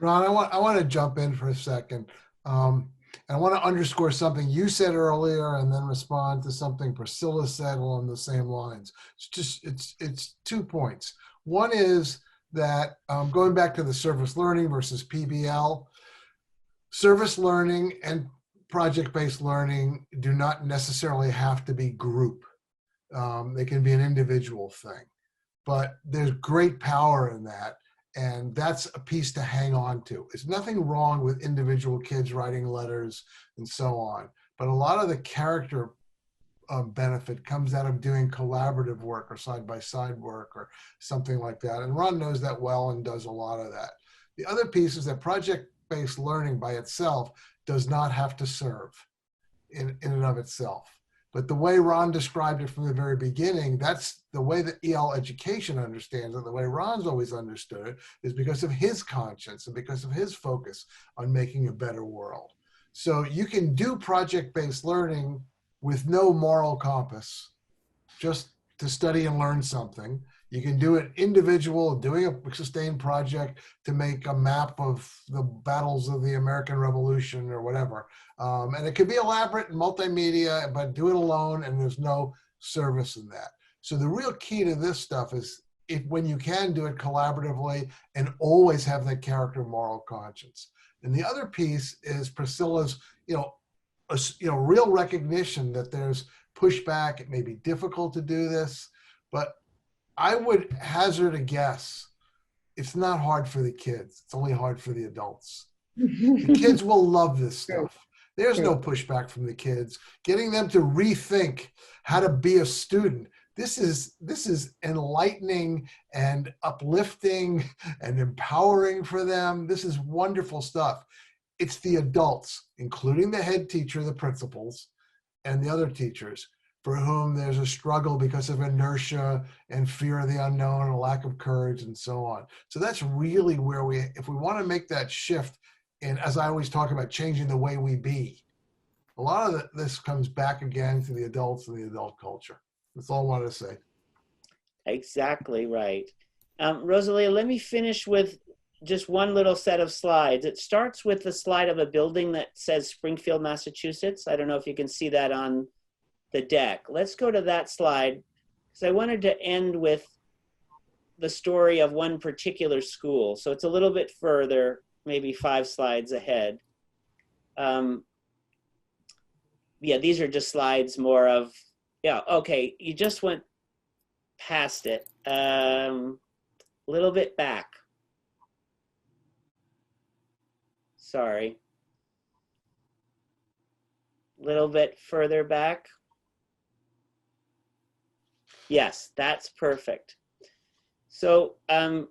Ron, I want to jump in for a second. And I want to underscore something you said earlier and then respond to something Priscilla said along the same lines. It's 2 points. One is that going back to the service learning versus PBL, service learning and project-based learning do not necessarily have to be group. They can be an individual thing, but there's great power in that. And that's a piece to hang on to. There's nothing wrong with individual kids writing letters and so on. But a lot of the character benefit comes out of doing collaborative work or side-by-side work or something like that. And Ron knows that well and does a lot of that. The other piece is that project-based learning by itself does not have to serve in and of itself. But the way Ron described it from the very beginning, that's the way that EL education understands it. The way Ron's always understood it is because of his conscience and because of his focus on making a better world. So you can do project-based learning with no moral compass, just to study and learn something. You can do it individual, doing a sustained project to make a map of the battles of the American Revolution or whatever. And it could be elaborate and multimedia, but do it alone and there's no service in that. So the real key to this stuff is when you can do it collaboratively and always have that character moral conscience. And the other piece is Priscilla's, real recognition that there's pushback. It may be difficult to do this, but I would hazard a guess. It's not hard for the kids. It's only hard for the adults. The kids will love this stuff. There's no pushback from the kids. Getting them to rethink how to be a student. This is enlightening and uplifting and empowering for them. This is wonderful stuff. It's the adults, including the head teacher, the principals, and the other teachers, for whom there's a struggle because of inertia and fear of the unknown and a lack of courage and so on. So that's really where if we want to make that shift, and as I always talk about changing the way we be, a lot of this comes back again to the adults and the adult culture. That's all I wanted to say. Exactly right. Rosalia, let me finish with just one little set of slides. It starts with the slide of a building that says Springfield, Massachusetts. I don't know if you can see that on the deck. Let's go to that slide because I wanted to end with the story of one particular school. So it's a little bit further, maybe 5 slides ahead. Yeah, these are just slides more of, yeah, okay, you just went past it. A little bit back. Sorry. A little bit further back. Yes, that's perfect. So I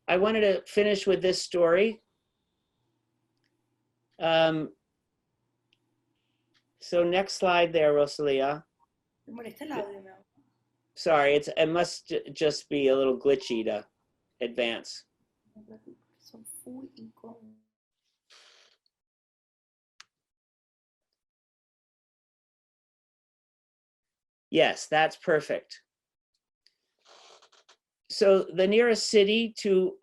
wanted to finish with this story. So next slide there, Rosalia. Sorry, it must just be a little glitchy to advance. Yes, that's perfect. So the nearest city to,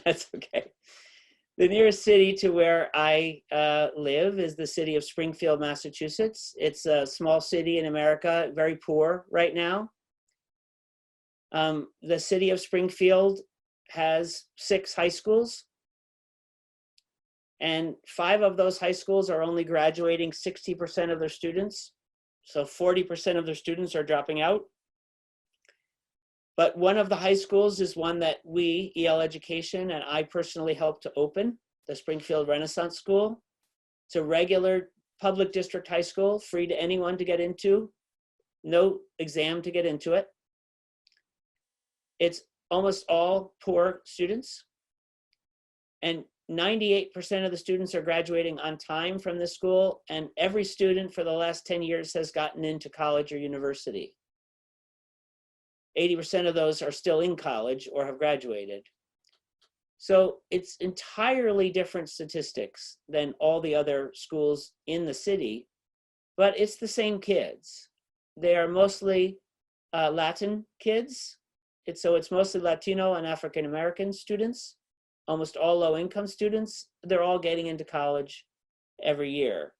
that's okay. The nearest city to where I live is the city of Springfield, Massachusetts. It's a small city in America, very poor right now. The city of Springfield has 6 high schools, and 5 of those high schools are only graduating 60% of their students. So 40% of their students are dropping out. But one of the high schools is one that we, EL Education, and I personally helped to open, the Springfield Renaissance School. It's a regular public district high school, free to anyone to get into, no exam to get into it. It's almost all poor students, and 98% of the students are graduating on time from this school, and every student for the last 10 years has gotten into college or university. 80% of those are still in college or have graduated. So it's entirely different statistics than all the other schools in the city, but it's the same kids. They are mostly Latin kids. So it's mostly Latino and African American students, almost all low-income students. They're all getting into college every year.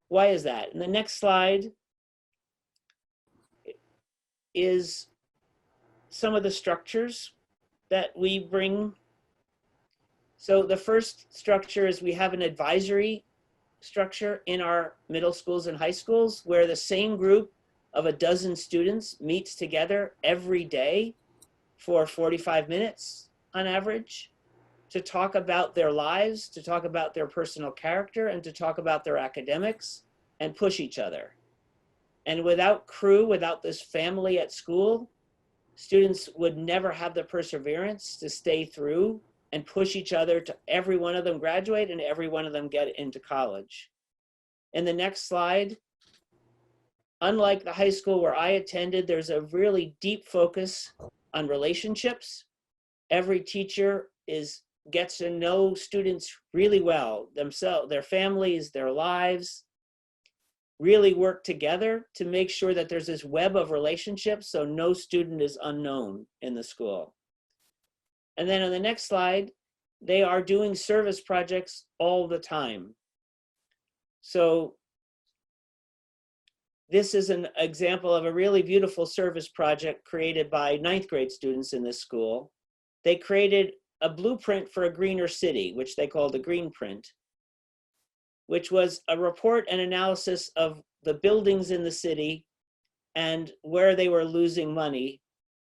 Why is that? And the next slide is some of the structures that we bring. So the first structure is we have an advisory structure in our middle schools and high schools where the same group of a dozen students meets together every day for 45 minutes on average to talk about their lives, to talk about their personal character, and to talk about their academics and push each other. And without crew, without this family at school, students would never have the perseverance to stay through and push each other to every one of them graduate and every one of them get into college. In the next slide, unlike the high school where I attended, there's a really deep focus on relationships. Every teacher gets to know students really well, themselves, their families, their lives. really work together to make sure that there's this web of relationships so no student is unknown in the school. And then on the next slide, they are doing service projects all the time. So this is an example of a really beautiful service project created by 9th grade students in this school. They created a blueprint for a greener city, which they called the Green Print, which was a report and analysis of the buildings in the city and where they were losing money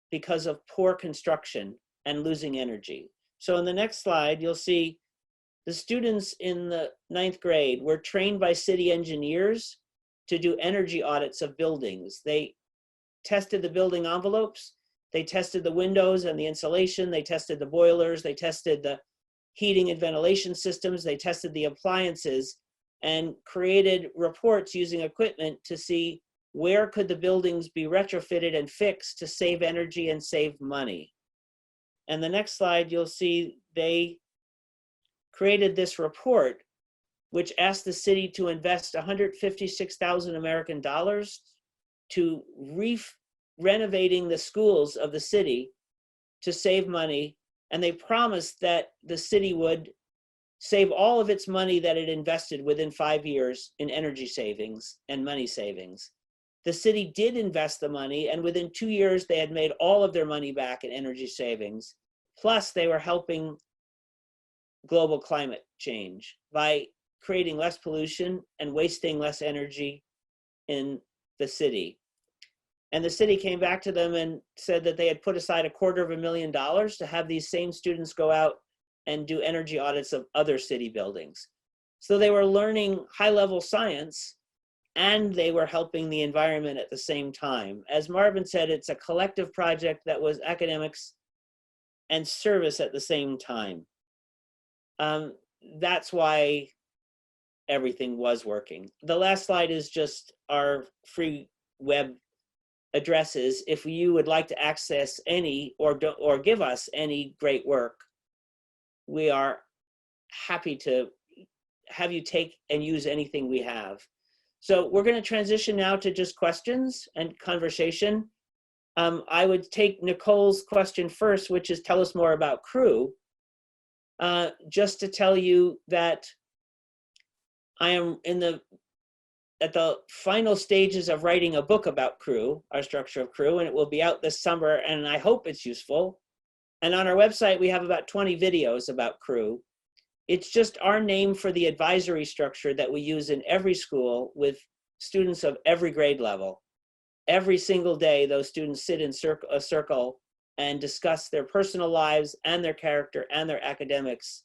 because of poor construction and losing energy. So in the next slide, you'll see the students in the 9th grade were trained by city engineers to do energy audits of buildings. They tested the building envelopes, they tested the windows and the insulation, they tested the boilers, they tested the heating and ventilation systems, they tested the appliances, and created reports using equipment to see where could the buildings be retrofitted and fixed to save energy and save money. And the next slide, you'll see they created this report which asked the city to invest 156,000 American dollars to renovating the schools of the city to save money. And they promised that the city would save all of its money that it invested within 5 years in energy savings and money savings. The city did invest the money, and within 2 years, they had made all of their money back in energy savings. Plus, they were helping global climate change by creating less pollution and wasting less energy in the city. And the city came back to them and said that they had put aside $250,000 to have these same students go out and do energy audits of other city buildings. So they were learning high-level science and they were helping the environment at the same time. As Marvin said, it's a collective project that was academics and service at the same time. That's why everything was working. The last slide is just our free web addresses. If you would like to access any or give us any great work, we are happy to have you take and use anything we have. So we're going to transition now to just questions and conversation. I would take Nicole's question first, which is tell us more about Crew. Just to tell you that I am at the final stages of writing a book about Crew, our structure of Crew, and it will be out this summer, and I hope it's useful. And on our website, we have about 20 videos about Crew. It's just our name for the advisory structure that we use in every school with students of every grade level. Every single day, those students sit in a circle and discuss their personal lives and their character and their academics.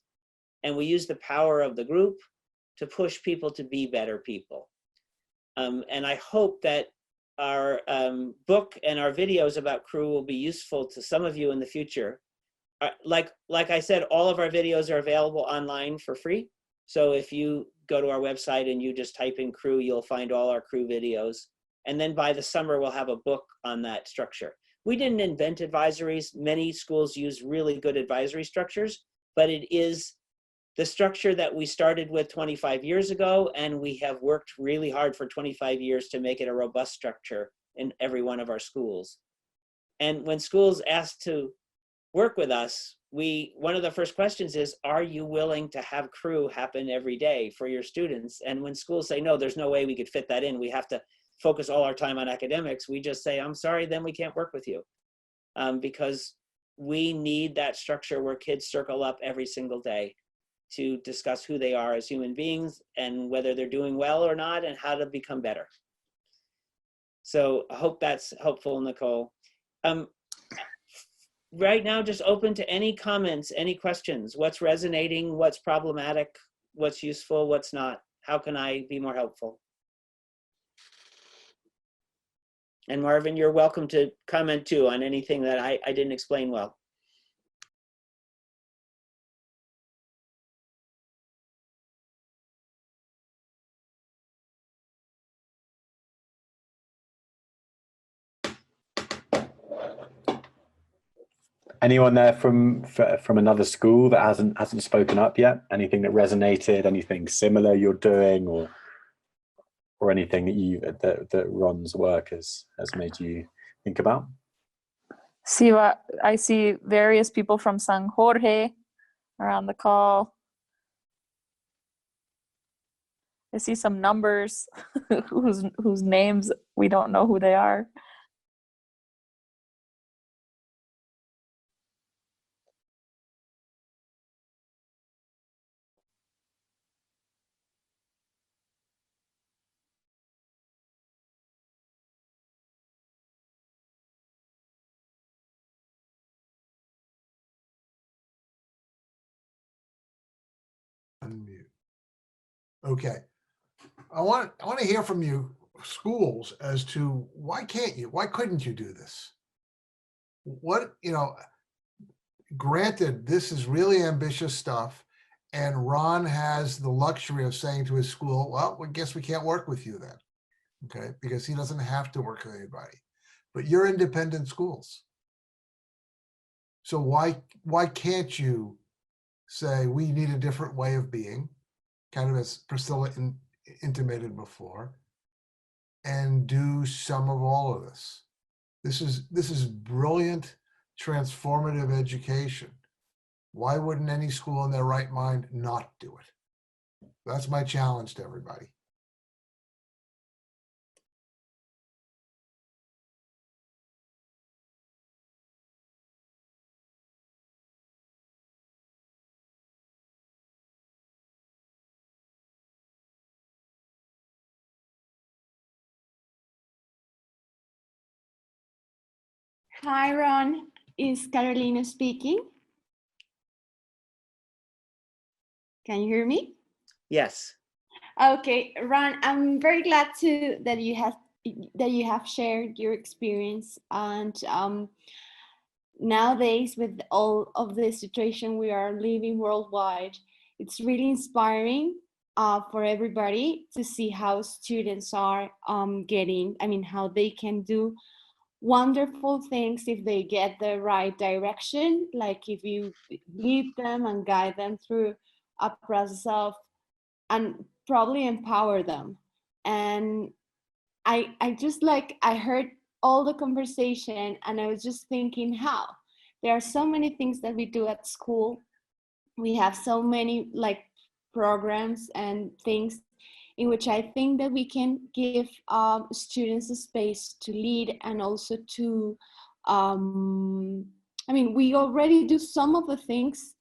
And we use the power of the group to push people to be better people. And I hope that our book and our videos about Crew will be useful to some of you in the future. Like I said, all of our videos are available online for free. So if you go to our website and you just type in Crew, you'll find all our Crew videos. And then by the summer, we'll have a book on that structure. We didn't invent advisories. Many schools use really good advisory structures, but it is the structure that we started with 25 years ago, and we have worked really hard for 25 years to make it a robust structure in every one of our schools. And when schools ask to work with us, one of the first questions is, are you willing to have Crew happen every day for your students? And when schools say, no, there's no way we could fit that in, we have to focus all our time on academics, we just say, I'm sorry, then we can't work with you. Because we need that structure where kids circle up every single day to discuss who they are as human beings and whether they're doing well or not and how to become better. So I hope that's helpful, Nicole. Right now, just open to any comments, any questions. What's resonating, what's problematic, what's useful, what's not? How can I be more helpful? And Marvin, you're welcome to comment too on anything that I didn't explain well. Anyone there from another school that hasn't spoken up yet? Anything that resonated? Anything similar you're doing, or or anything that that Ron's work has made you think about? I see various people from San Jorge are on the call. I see some numbers whose names we don't know who they are. Unmute. Okay. I want to hear from you, schools, as to why couldn't you do this? What, granted, this is really ambitious stuff, and Ron has the luxury of saying to his school, well, I guess we can't work with you then, okay? Because he doesn't have to work with anybody. But you're independent schools. So why can't you say we need a different way of being, kind of as Priscilla intimated before, and do some of all of this? This is brilliant, transformative education. Why wouldn't any school in their right mind not do it? That's my challenge to everybody. Hi, Ron. Is Carolina speaking? Can you hear me? Yes. Okay, Ron, I'm very glad that you have shared your experience, and nowadays with all of the situation we are living worldwide, it's really inspiring for everybody to see how students are how they can do wonderful things if they get the right direction, like if you lead them and guide them through a process of, and probably empower them. And I just I heard all the conversation, and I was just thinking how there are so many things that we do at school. We have so many programs and things in which I think that we can give students a space to lead, and also to, we already do some of the things,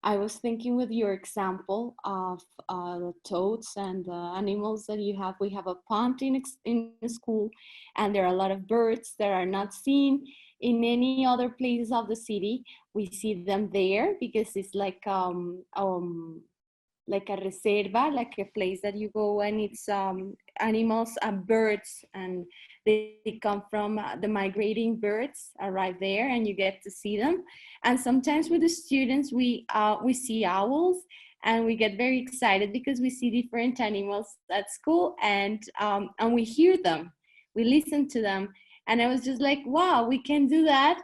I was thinking with your example of the toads and the animals that you have. We have a pond in the school, and there are a lot of birds that are not seen in many other places of the city. We see them there because it's like a reserva, like a place that you go, and it's animals and birds, and they come from the migrating birds arrive there, and you get to see them. And sometimes with the students, we see owls, and we get very excited because we see different animals at school, and we hear them, we listen to them. And I was just like, wow, we can do that.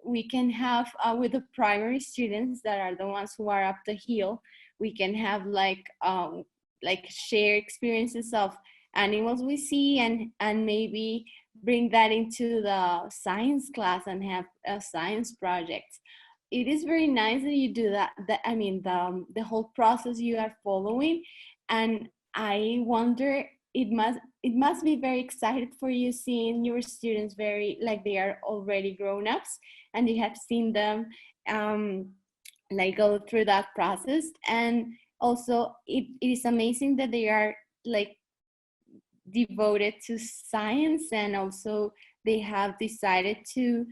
We can have with the primary students that are the ones who are up the hill, we can have share experiences of animals we see, and maybe bring that into the science class and have a science project. It is very nice that you do that. The whole process you are following, and I wonder, it must be very excited for you seeing your students very they are already grown-ups, and you have seen them go through that process. And also it is amazing that they are devoted to science, and also they have decided to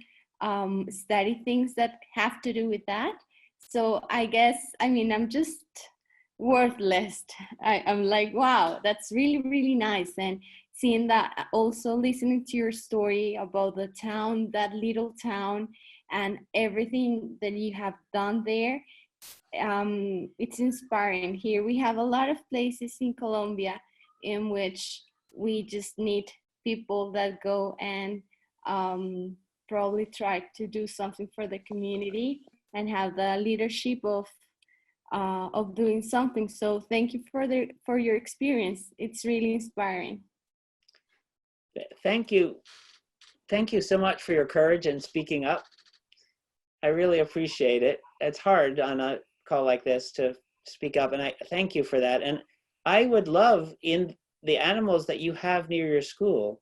study things that have to do with that. So I guess, I'm just worthless. I'm like, wow, that's really, really nice. And seeing that, also listening to your story about the town, that little town, and everything that you have done there, it's inspiring. Here we have a lot of places in Colombia in which we just need people that go and probably try to do something for the community, and have the leadership of of doing something. So thank you for your experience. It's really inspiring. Thank you. Thank you so much for your courage and speaking up. I really appreciate it. It's hard on a call like this to speak up, and I thank you for that. And I would love, in the animals that you have near your school,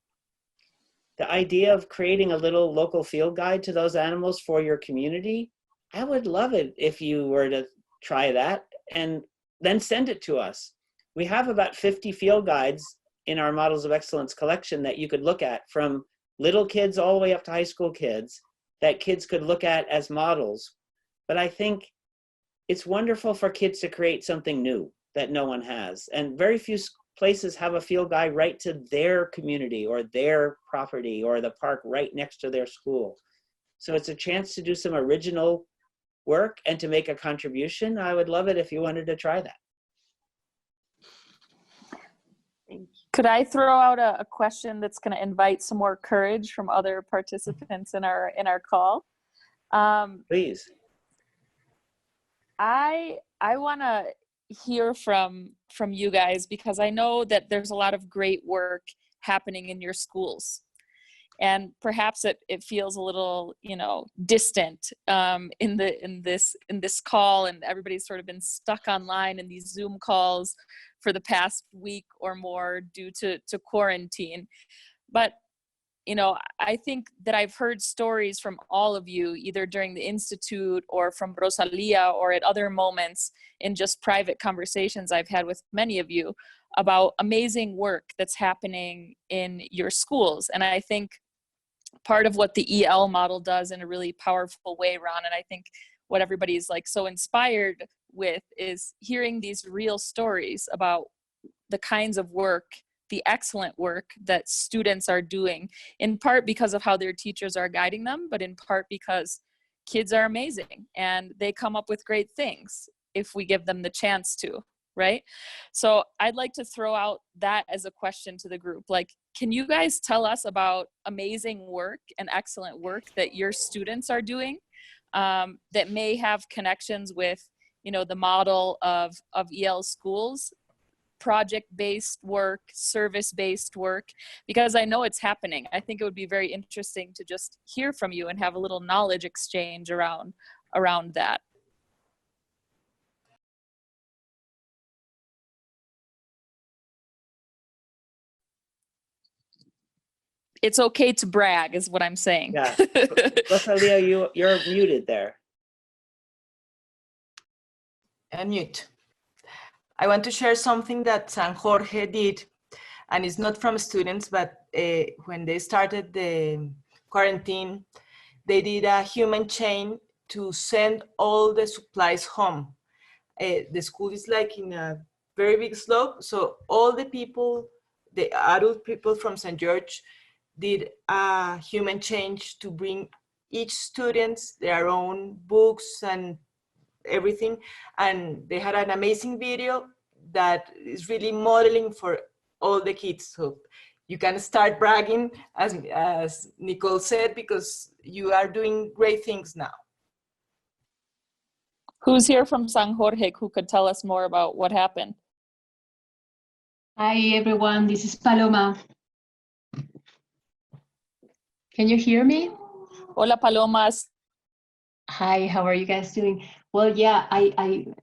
the idea of creating a little local field guide to those animals for your community. I would love it if you were to try that and then send it to us. We have about 50 field guides in our Models of Excellence collection that you could look at, from little kids all the way up to high school kids, that kids could look at as models. But I think it's wonderful for kids to create something new that no one has. And very few places have a field guide right to their community or their property or the park right next to their school. So it's a chance to do some original work and to make a contribution. I would love it if you wanted to try that. Could I throw out a question that's going to invite some more courage from other participants in our call? Please. I want to hear from you guys, because I know that there's a lot of great work happening in your schools, and perhaps it feels a little, distant in this call, and everybody's sort of been stuck online in these Zoom calls for the past week or more due to quarantine. But I think that I've heard stories from all of you, either during the Institute or from Rosalia or at other moments in just private conversations I've had with many of you, about amazing work that's happening in your schools. And I think part of what the EL model does in a really powerful way, Ron, and I think what everybody's so inspired with, is hearing these real stories about the kinds of work, the excellent work that students are doing, in part because of how their teachers are guiding them, but in part because kids are amazing and they come up with great things if we give them the chance to, right? So I'd like to throw out that as a question to the group. Can you guys tell us about amazing work and excellent work that your students are doing that may have connections with, the model of EL schools? Project-based work, service-based work, because I know it's happening. I think it would be very interesting to just hear from you and have a little knowledge exchange around that. It's okay to brag, is what I'm saying. Yeah. Rosalia, you're muted there. Unmute. I want to share something that San Jorge did, and it's not from students, but when they started the quarantine, they did a human chain to send all the supplies home. The school is in a very big slope, so all the people, the adult people from St. George, did a human change to bring each student their own books and everything, and they had an amazing video that is really modeling for all the kids. So you can start bragging, as Nicole said, because you are doing great things now. Who's here from San Jorge who could tell us more about what happened? Hi everyone, this is Paloma. Can you hear me? Hola, Palomas. Hi, how are you guys doing? Well, yeah,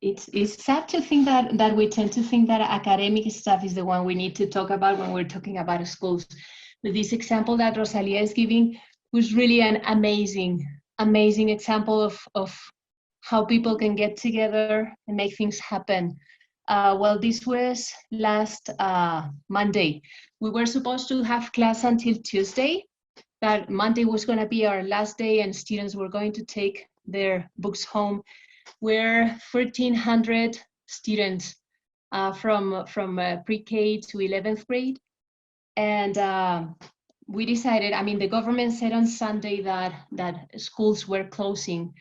it's sad to think that we tend to think that academic stuff is the one we need to talk about when we're talking about schools. But this example that Rosalia is giving was really an amazing example of how people can get together and make things happen. Well, this was last Monday. We were supposed to have class until Tuesday. That Monday was going to be our last day, and students were going to take their books home. We're 1,300 students from pre-K to 11th grade. And we decided, the government said on Sunday that schools were closing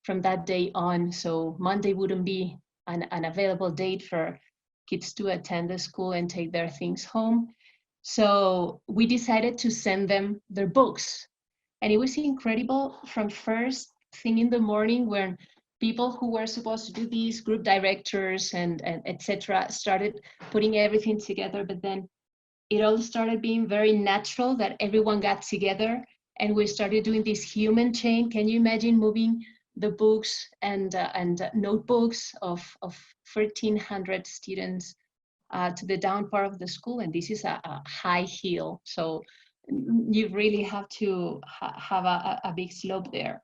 from that day on. So Monday wouldn't be an available date for kids to attend the school and take their things home. So we decided to send them their books. And it was incredible from first thing in the morning when people who were supposed to do these, group directors and etc., started putting everything together. But then it all started being very natural that everyone got together and we started doing this human chain. Can you imagine moving the books and notebooks of 1,300 students to the down part of the school? And this is a high hill, so you really have to have a big slope there.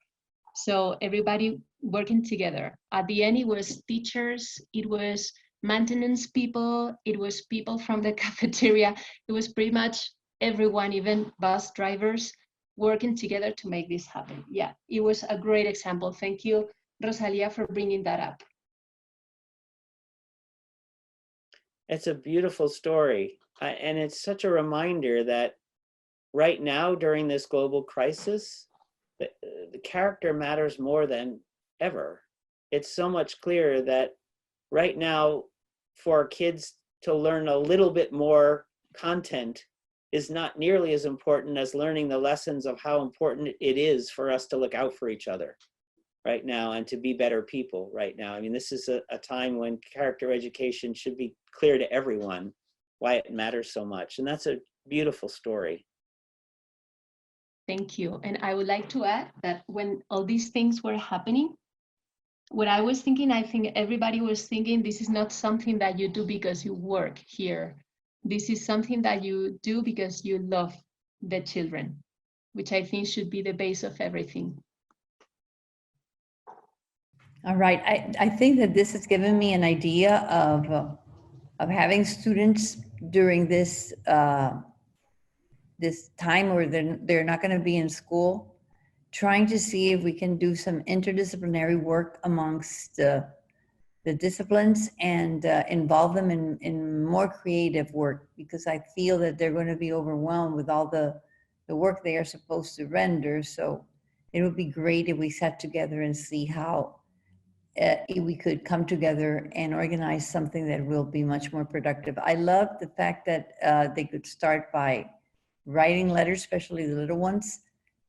So everybody working together. At the end, it was teachers, it was maintenance people, it was people from the cafeteria. It was pretty much everyone, even bus drivers, working together to make this happen. Yeah, it was a great example. Thank you, Rosalia, for bringing that up. It's a beautiful story. And it's such a reminder that right now, during this global crisis, the character matters more than ever. It's so much clearer that right now, for kids to learn a little bit more content is not nearly as important as learning the lessons of how important it is for us to look out for each other right now and to be better people right now. I mean, this is a time when character education should be clear to everyone why it matters so much. And that's a beautiful story. Thank you. And I would like to add that when all these things were happening, what I was thinking, I think everybody was thinking, this is not something that you do because you work here. This is something that you do because you love the children, which I think should be the base of everything. All right, I think that this has given me an idea of having students during this this time where they're not going to be in school, trying to see if we can do some interdisciplinary work amongst the disciplines and involve them in more creative work, because I feel that they're going to be overwhelmed with all the work they are supposed to render. So it would be great if we sat together and see how we could come together and organize something that will be much more productive. I love the fact that they could start by writing letters, especially the little ones,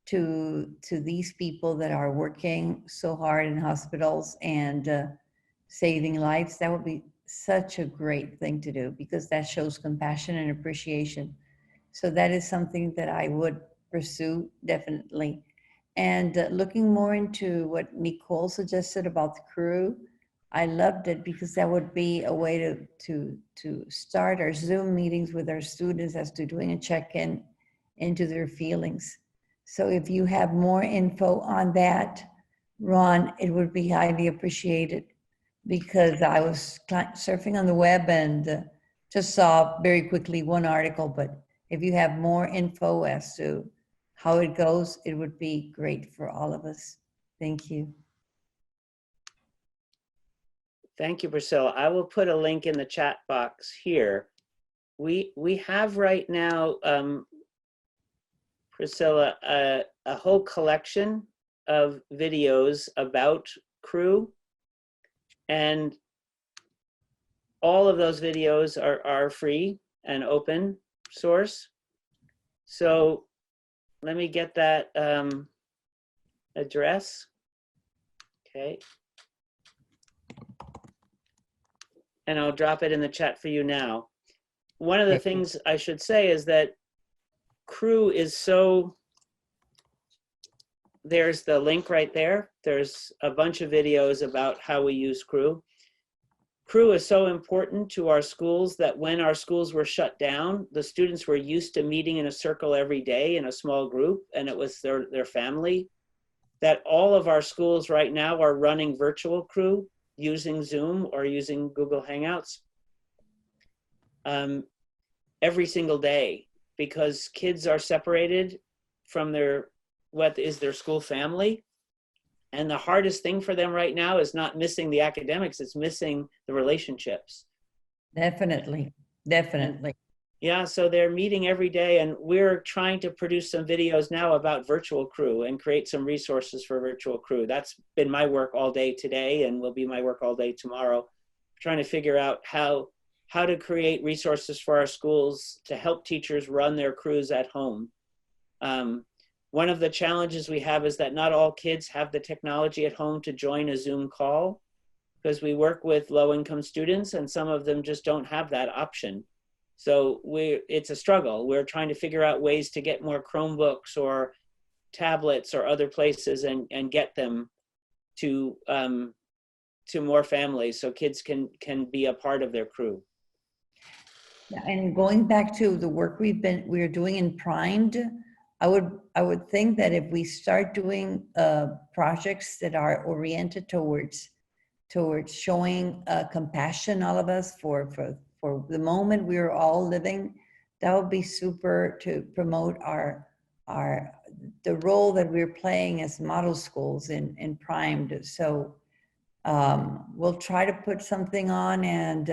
to these people that are working so hard in hospitals and saving lives. That would be such a great thing to do, because that shows compassion and appreciation. So that is something that I would pursue, definitely. And looking more into what Nicole suggested about the crew, I loved it, because that would be a way to start our Zoom meetings with our students as to doing a check-in into their feelings. So if you have more info on that, Ron, it would be highly appreciated, because I was surfing on the web and just saw very quickly one article, but if you have more info as to how it goes, it would be great for all of us. Thank you. Thank you, Priscilla. I will put a link in the chat box here. We have right now, Priscilla, a whole collection of videos about crew, and all of those videos are free and open source. So let me get that address. Okay. And I'll drop it in the chat for you now. One of the things I should say is that crew is so, there's the link right there. There's a bunch of videos about how we use crew. Crew is so important to our schools that when our schools were shut down, the students were used to meeting in a circle every day in a small group, and it was their family. That all of our schools right now are running virtual crew using Zoom or using Google Hangouts every single day, because kids are separated from what is their school family. And the hardest thing for them right now is not missing the academics, it's missing the relationships. Definitely, definitely. Yeah, so they're meeting every day, and we're trying to produce some videos now about virtual crew and create some resources for virtual crew. That's been my work all day today and will be my work all day tomorrow, trying to figure out how to create resources for our schools to help teachers run their crews at home. one of the challenges we have is that not all kids have the technology at home to join a Zoom call, because we work with low-income students and some of them just don't have that option. So it's a struggle. We're trying to figure out ways to get more Chromebooks or tablets or other places and get them to more families so kids can be a part of their crew. Yeah, and going back to the work we're doing in Primed, I would think that if we start doing projects that are oriented towards showing compassion, all of us, for the moment we're all living, that would be super to promote the role that we're playing as model schools in Primed. So we'll try to put something on, and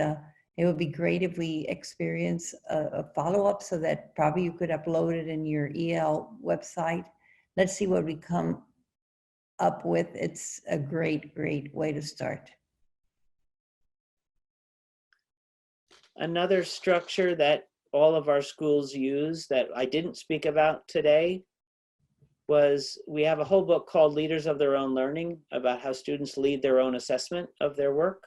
it would be great if we experience a follow-up so that probably you could upload it in your EL website. Let's see what we come up with. It's a great way to start. Another structure that all of our schools use that I didn't speak about today was we have a whole book called Leaders of Their Own Learning about how students lead their own assessment of their work.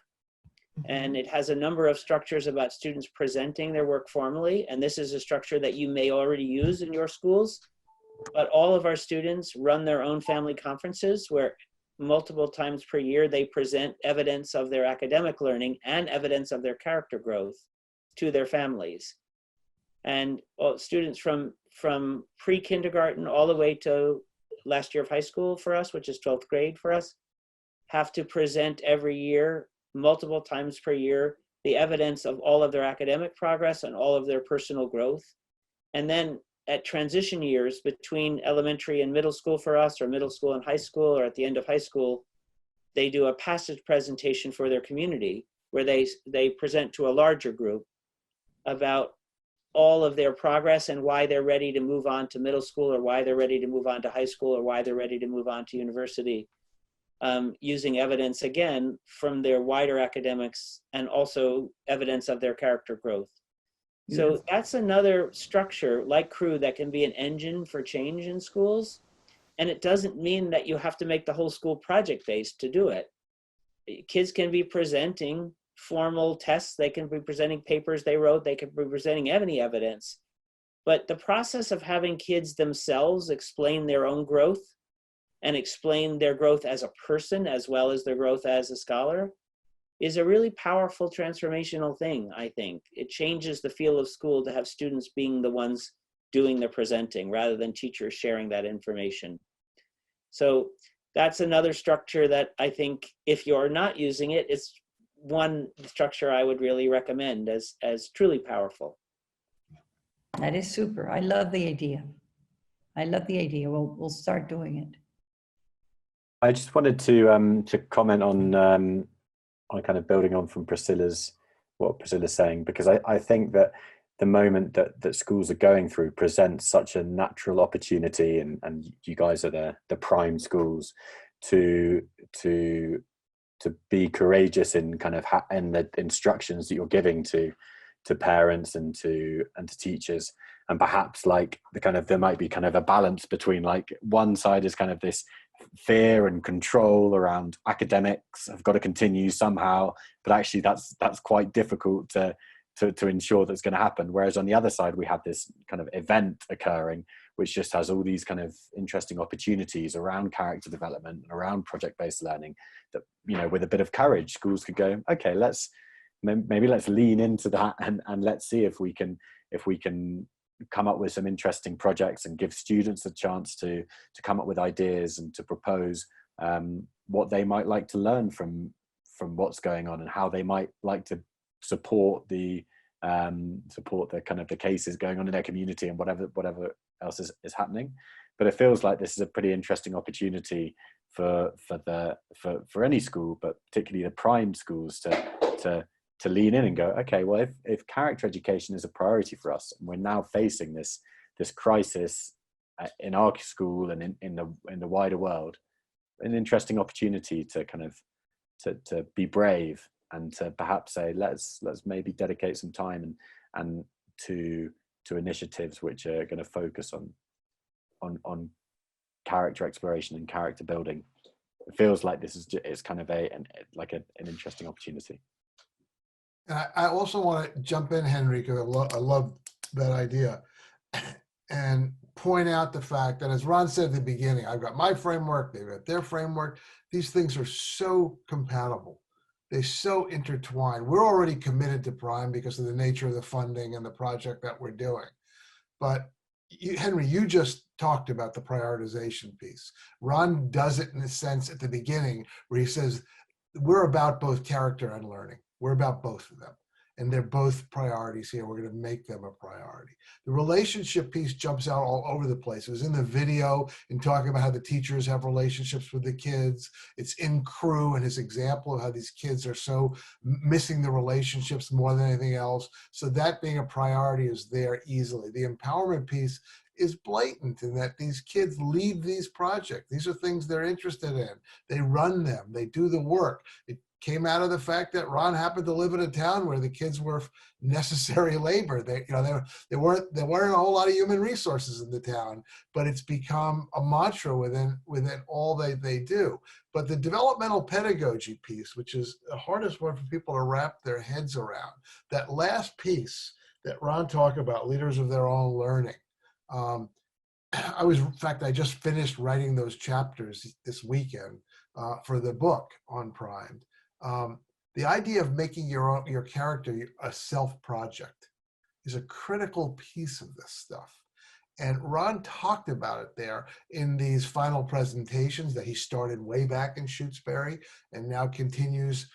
And it has a number of structures about students presenting their work formally. And this is a structure that you may already use in your schools. But all of our students run their own family conferences where multiple times per year they present evidence of their academic learning and evidence of their character growth to their families. And students from pre-kindergarten all the way to last year of high school for us, which is 12th grade for us, have to present every year, multiple times per year, the evidence of all of their academic progress and all of their personal growth. And then at transition years between elementary and middle school for us, or middle school and high school, or at the end of high school, they do a passage presentation for their community where they present to a larger group about all of their progress and why they're ready to move on to middle school, or why they're ready to move on to high school, or why they're ready to move on to university, using evidence, again, from their wider academics and also evidence of their character growth. So that's another structure like CREW that can be an engine for change in schools. And it doesn't mean that you have to make the whole school project-based to do it. Kids can be presenting formal tests, they can be presenting papers they wrote, they can be presenting any evidence. But the process of having kids themselves explain their own growth and explain their growth as a person as well as their growth as a scholar is a really powerful transformational thing, I think. It changes the feel of school to have students being the ones doing the presenting rather than teachers sharing that information. So that's another structure that I think if you're not using it, it's one structure I would really recommend as truly powerful. That is super. I love the idea. I love the idea. We'll start doing it. I just wanted to comment on kind of building on from what Priscilla's saying, because I think that the moment that schools are going through presents such a natural opportunity, and you guys are the prime schools to be courageous in kind of in the instructions that you're giving to parents and to teachers. And perhaps like there might be kind of a balance between, like, one side is kind of this fear and control around academics have got to continue somehow, but actually that's quite difficult to ensure that's going to happen. Whereas on the other side, we have this kind of event occurring, which just has all these kind of interesting opportunities around character development and around project-based learning that, you know, with a bit of courage, schools could go, okay, maybe let's lean into that and let's see if we can come up with some interesting projects and give students a chance to come up with ideas and to propose what they might like to learn from what's going on and how they might like to support the kind of the cases going on in their community and whatever else is happening. But it feels like this is a pretty interesting opportunity for any school, but particularly the prime schools to lean in and go, okay, well, if character education is a priority for us, and we're now facing this crisis in our school and in the wider world, an interesting opportunity to kind of to be brave and to perhaps say, let's maybe dedicate some time and to initiatives which are going to focus on character exploration and character building. It feels like this is it's kind of an interesting opportunity. And I also want to jump in, Henry, because I love that idea, and point out the fact that, as Ron said at the beginning, I've got my framework, they've got their framework. These things are so compatible. They're so intertwined. We're already committed to PRIME because of the nature of the funding and the project that we're doing. But Henry, you just talked about the prioritization piece. Ron does it in a sense at the beginning where he says, we're about both character and learning. We're about both of them. And they're both priorities here. We're going to make them a priority. The relationship piece jumps out all over the place. It was in the video in talking about how the teachers have relationships with the kids. It's in Crew and his example of how these kids are so missing the relationships more than anything else. So that being a priority is there easily. The empowerment piece is blatant in that these kids lead these projects. These are things they're interested in. They run them. They do the work. It came out of the fact that Ron happened to live in a town where the kids were necessary labor. There weren't a whole lot of human resources in the town, but it's become a mantra within all they do. But the developmental pedagogy piece, which is the hardest one for people to wrap their heads around, that last piece that Ron talked about, leaders of their own learning. In fact, I just finished writing those chapters this weekend for the book on PRIMED. The idea of making your character a self-project is a critical piece of this stuff. And Ron talked about it there in these final presentations that he started way back in Shutesbury and now continues,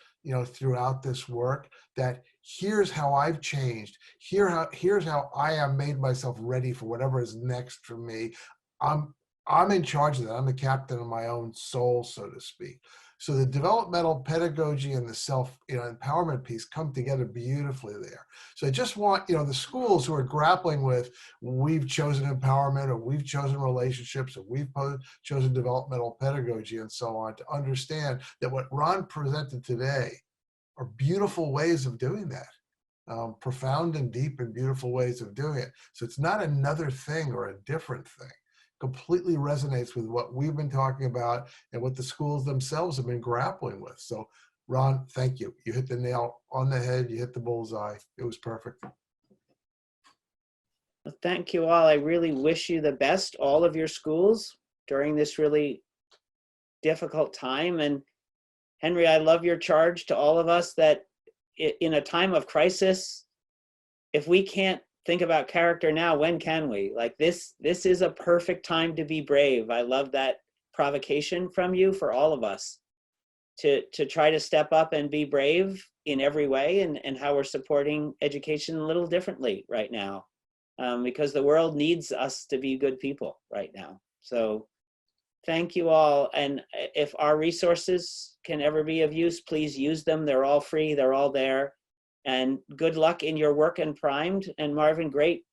throughout this work, that here's how I've changed. Here's how I have made myself ready for whatever is next for me. I'm in charge of that. I'm the captain of my own soul, so to speak. So the developmental pedagogy and the self empowerment piece come together beautifully there. So I just want the schools who are grappling with, we've chosen empowerment, or we've chosen relationships, or we've chosen developmental pedagogy and so on, to understand that what Ron presented today are beautiful ways of doing that. Profound and deep and beautiful ways of doing it. So it's not another thing or a different thing. Completely resonates with what we've been talking about and what the schools themselves have been grappling with. So Ron, thank you. You hit the nail on the head. You hit the bullseye. It was perfect. Well, thank you all. I really wish you the best, all of your schools, during this really difficult time. And Henry, I love your charge to all of us that in a time of crisis, if we can't think about character now, when can we? Like this is a perfect time to be brave. I love that provocation from you for all of us to try to step up and be brave in every way, and how we're supporting education a little differently right now, because the world needs us to be good people right now. So thank you all. And if our resources can ever be of use, please use them. They're all free. They're all there. And good luck in your work in PRIMED. And Marvin, great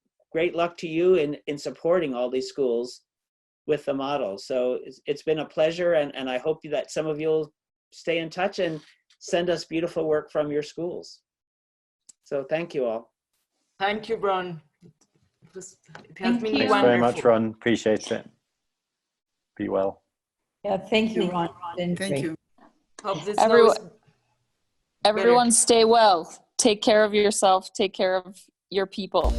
luck to you in supporting all these schools with the model. So it's been a pleasure, and I hope that some of you will stay in touch and send us beautiful work from your schools. So thank you all. Thank you, Ron. It has Thank been you. Thanks wonderful. very much, Ron. Appreciate it. Be well. Yeah, thank you, Ron. Thank you. Hope this snow is Everyone better. stay well. Take care of yourself. Take care of your people.